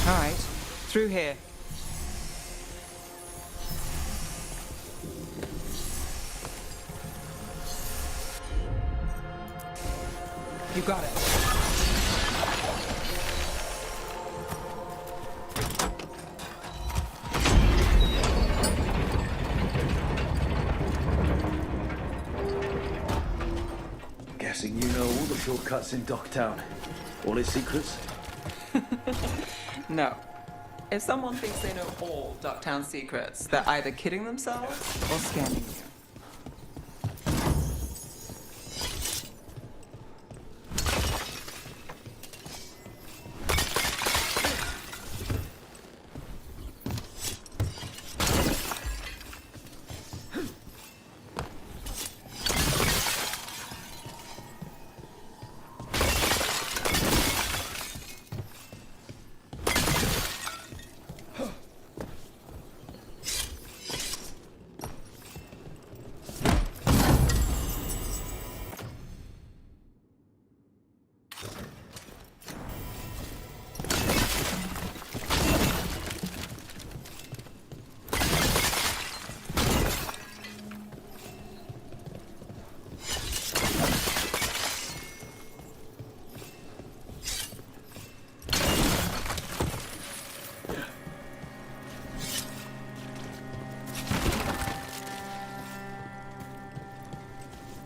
All right, through here. You got it. Guessing you know all the shortcuts in Docktown. All its secrets? No. If someone thinks they know all Docktown secrets, they're either kidding themselves or scamming you.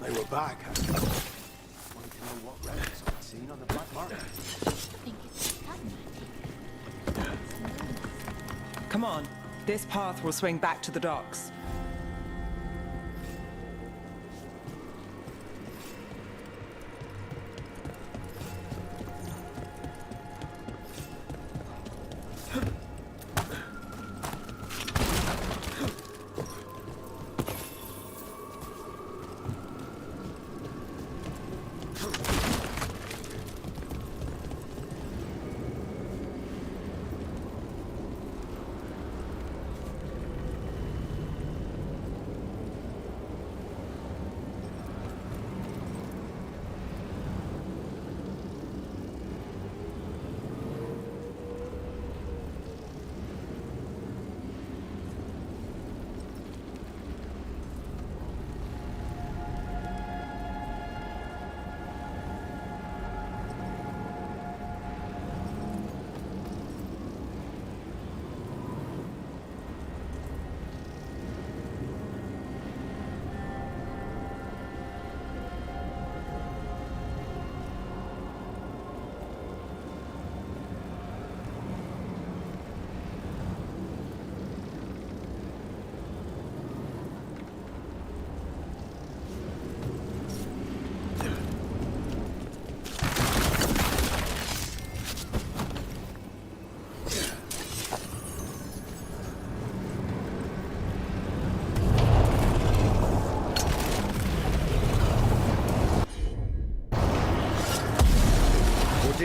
They were back. Wanted to know what relics I'd seen on the black market. Come on. This path will swing back to the docks.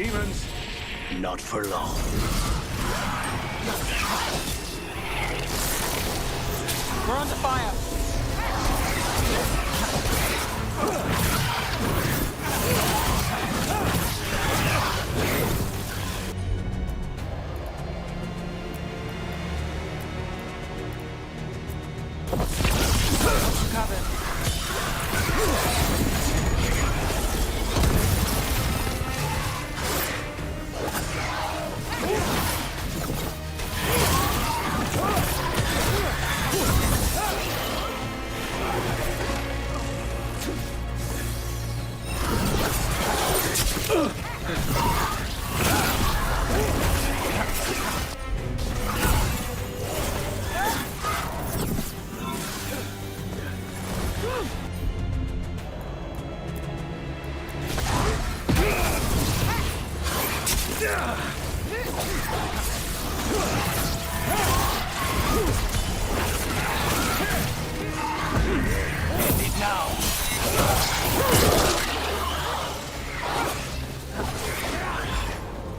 demons. Not for long. We're under fire.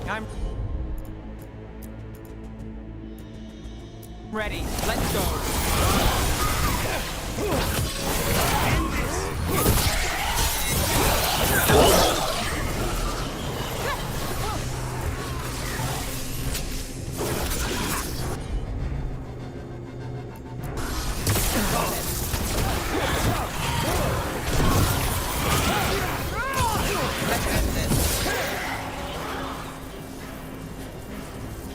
I'm ready. Let's go.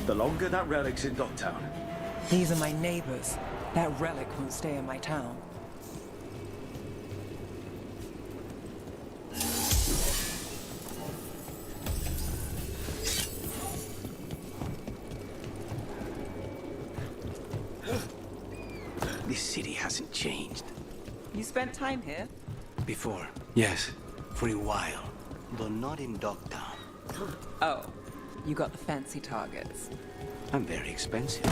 The longer that relic's in Docktown, These are my neighbors. That relic won't stay in my town. This city hasn't changed. You spent time here? Before, yes, for a while. Though not in Dogtown. Oh, you got the fancy targets. I'm very expensive.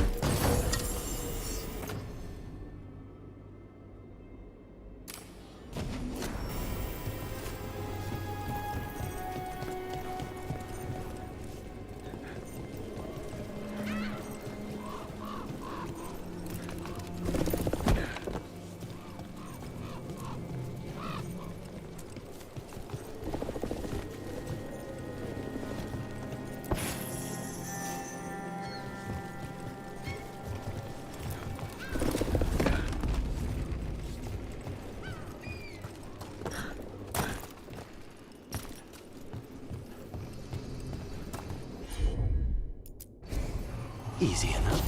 Easy enough.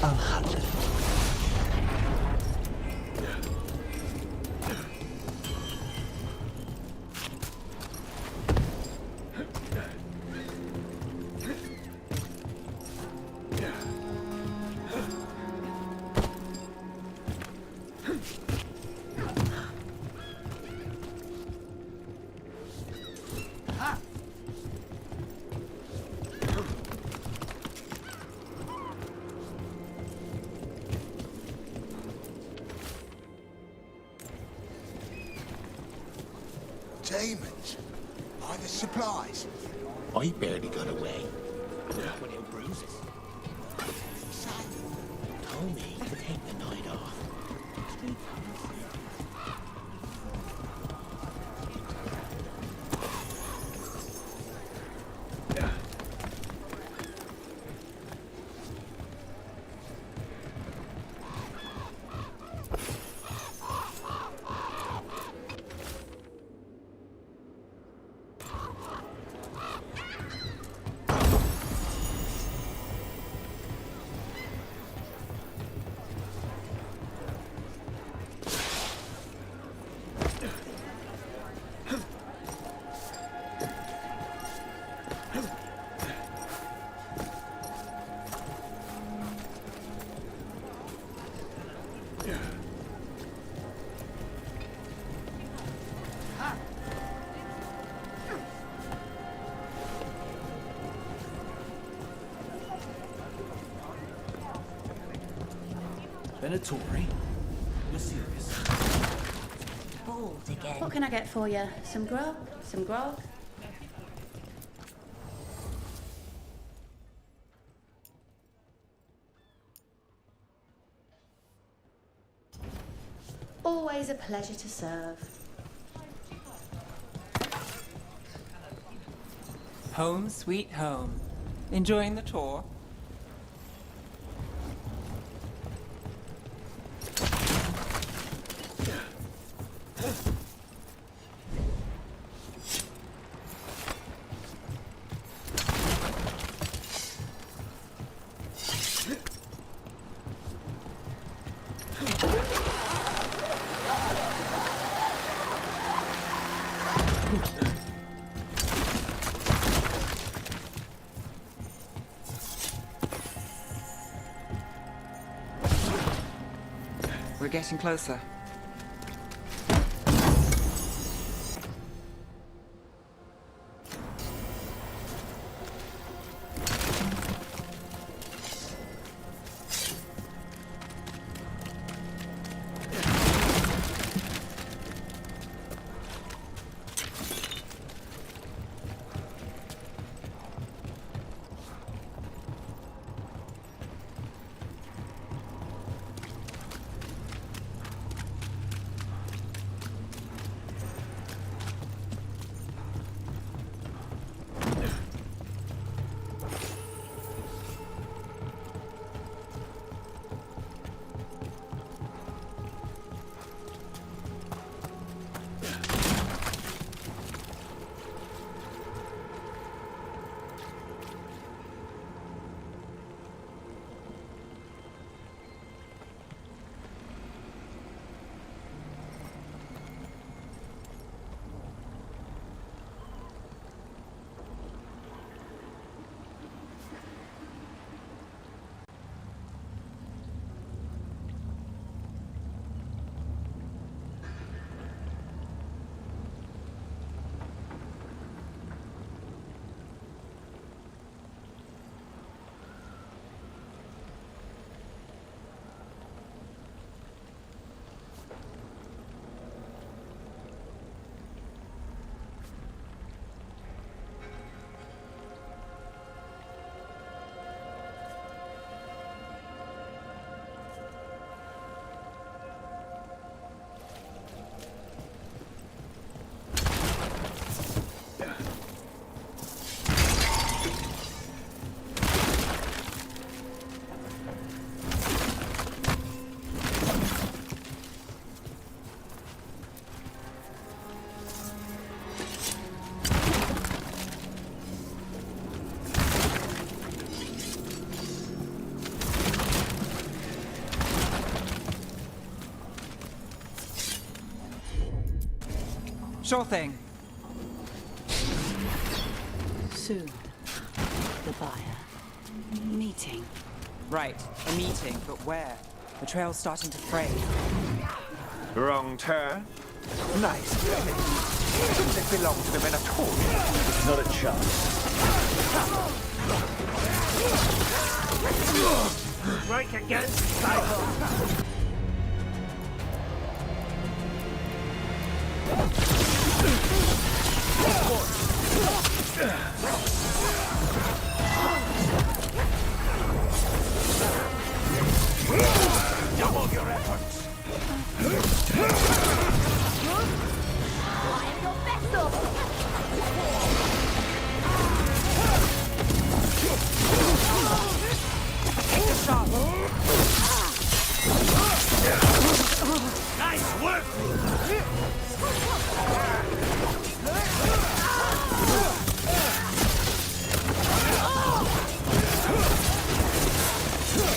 I'll handle it. Demons? By the supplies? I barely got away. Without bruises. Told me to take the night off. Venatori? You're serious? Bold again. What can I get for you? Some grub? Some grog? Always a pleasure to serve. Home sweet home. Enjoying the tour? We're getting closer. Sure thing. Soon. The buyer. Meeting. Right, a meeting, but where? The trail's starting to fray. Wrong turn. Nice. Shouldn't it belong to the Venatori? Not a chance. Strike against cycle. Double your efforts. I am your vessel! Take the shot! Nice work!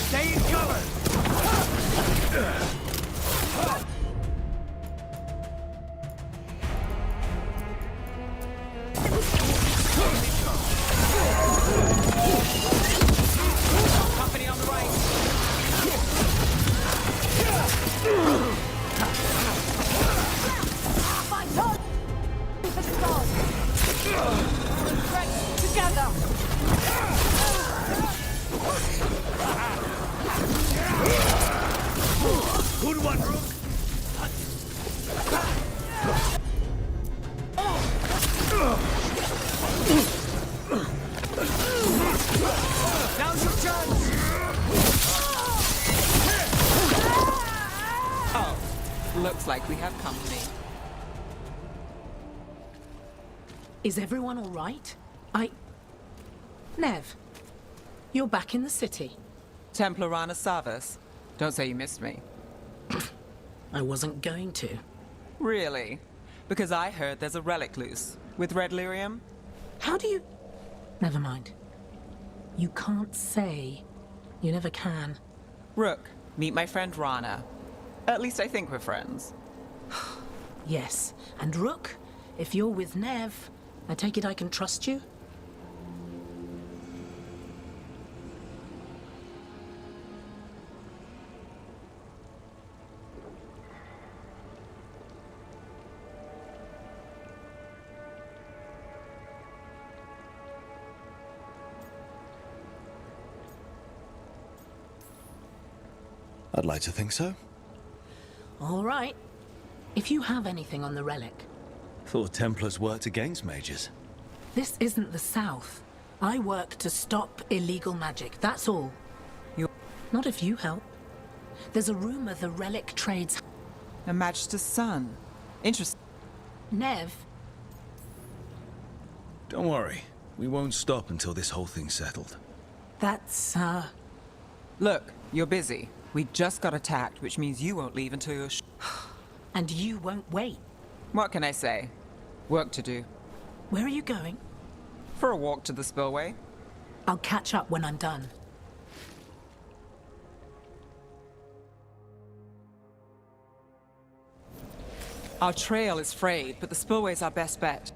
Stay in cover! Company on the right! My God! For the gods! Strength together! one, Rook! Now's your chance! Oh, looks like we have company. Is everyone all right? Nev, you're back in the city. Templar Rana Savas. Don't say you missed me. I wasn't going to. Really? Because I heard there's a relic loose. With red lyrium? How do you... Never mind. You can't say. You never can. Rook, meet my friend Rana. At least I think we're friends. Yes. And Rook, if you're with Nev, I take it I can trust you? I'd like to think so. All right. If you have anything on the relic. Thought Templars worked against mages. This isn't the South. I work to stop illegal magic, that's all. Not if you help. There's a rumor the relic trades... A Magister's son. Interesting. Nev? Don't worry. We won't stop until this whole thing's settled. That's, Look, you're busy. We just got attacked, which means you won't leave until you're And you won't wait. What can I say? Work to do. Where are you going? For a walk to the spillway. I'll catch up when I'm done. Our trail is frayed, but the spillway's our best bet.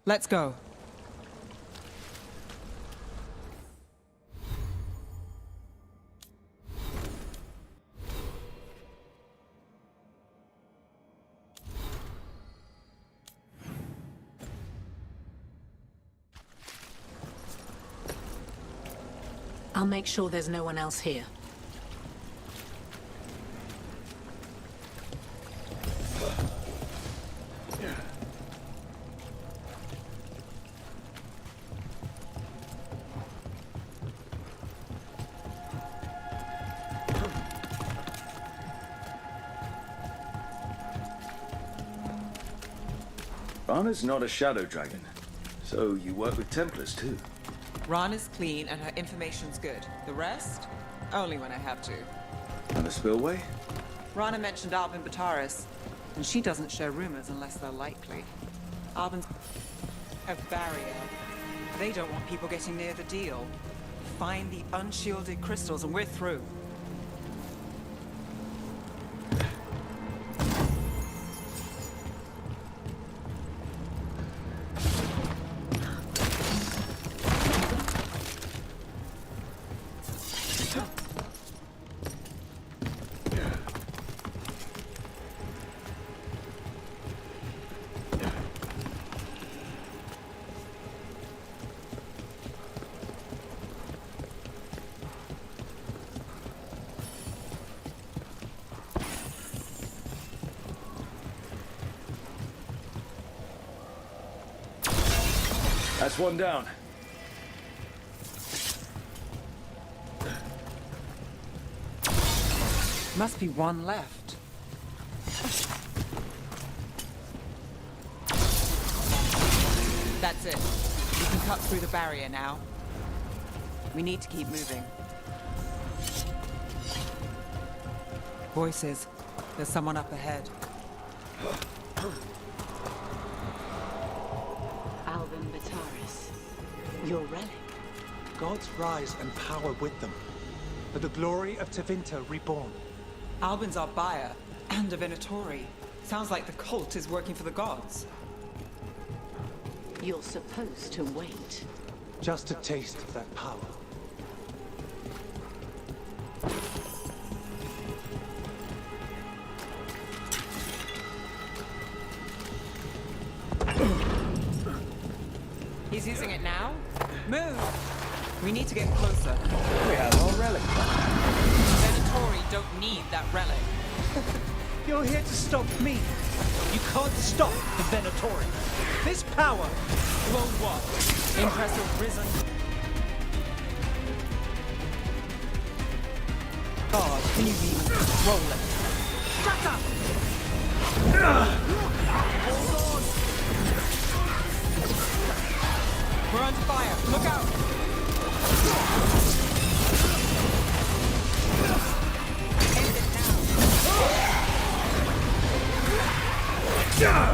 Let's go. I'll make sure there's no one else here. Rana's not a shadow dragon, so you work with Templars too. Rana's clean and her information's good. The rest? Only when I have to. And the spillway? Rana mentioned Alvin Bataris, and she doesn't share rumors unless they're likely. Alvin's a barrier. They don't want people getting near the deal. Find the unshielded crystals and we're through. That's one down. Must be one left. That's it. We can cut through the barrier now. We need to keep moving. Voices. There's someone up ahead. Alvin Bataris. Your relic. Gods rise and power with them. For the glory of Tevinter reborn. Albin's our buyer, and a Venatori. Sounds like the cult is working for the gods. You're supposed to wait. Just a taste of that power. He's using it now? Move! We need to get closer. We have our relic. Venatori don't need that relic. You're here to stop me. You can't stop the Venatori. This power won't what? Impressive risen. God, can you even control it? Shut up! Hold on! We're under fire. Look out! End it now.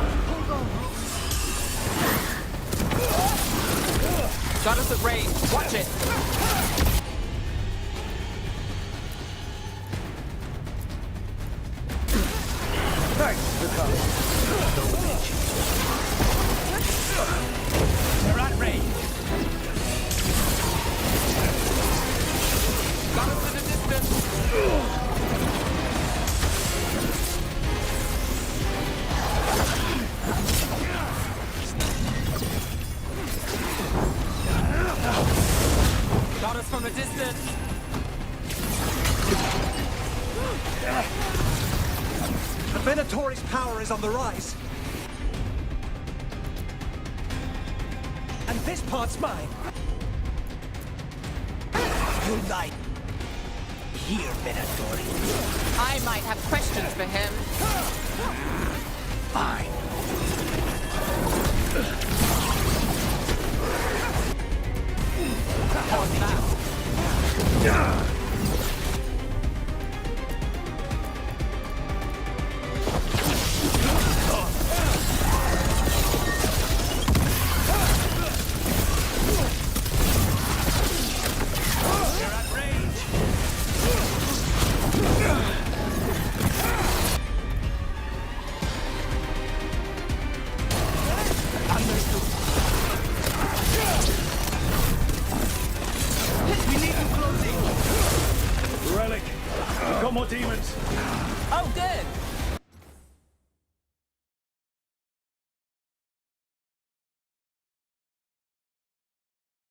Got us at range. Watch it. Thanks for coming. They're at range. Got us in the distance. Got us from a distance. The Venatori's power is on the rise. And this part's mine. You lie. Here, Venatori. I might have questions for him. Fine. How's that? Relic. We've got more demons. Oh, good.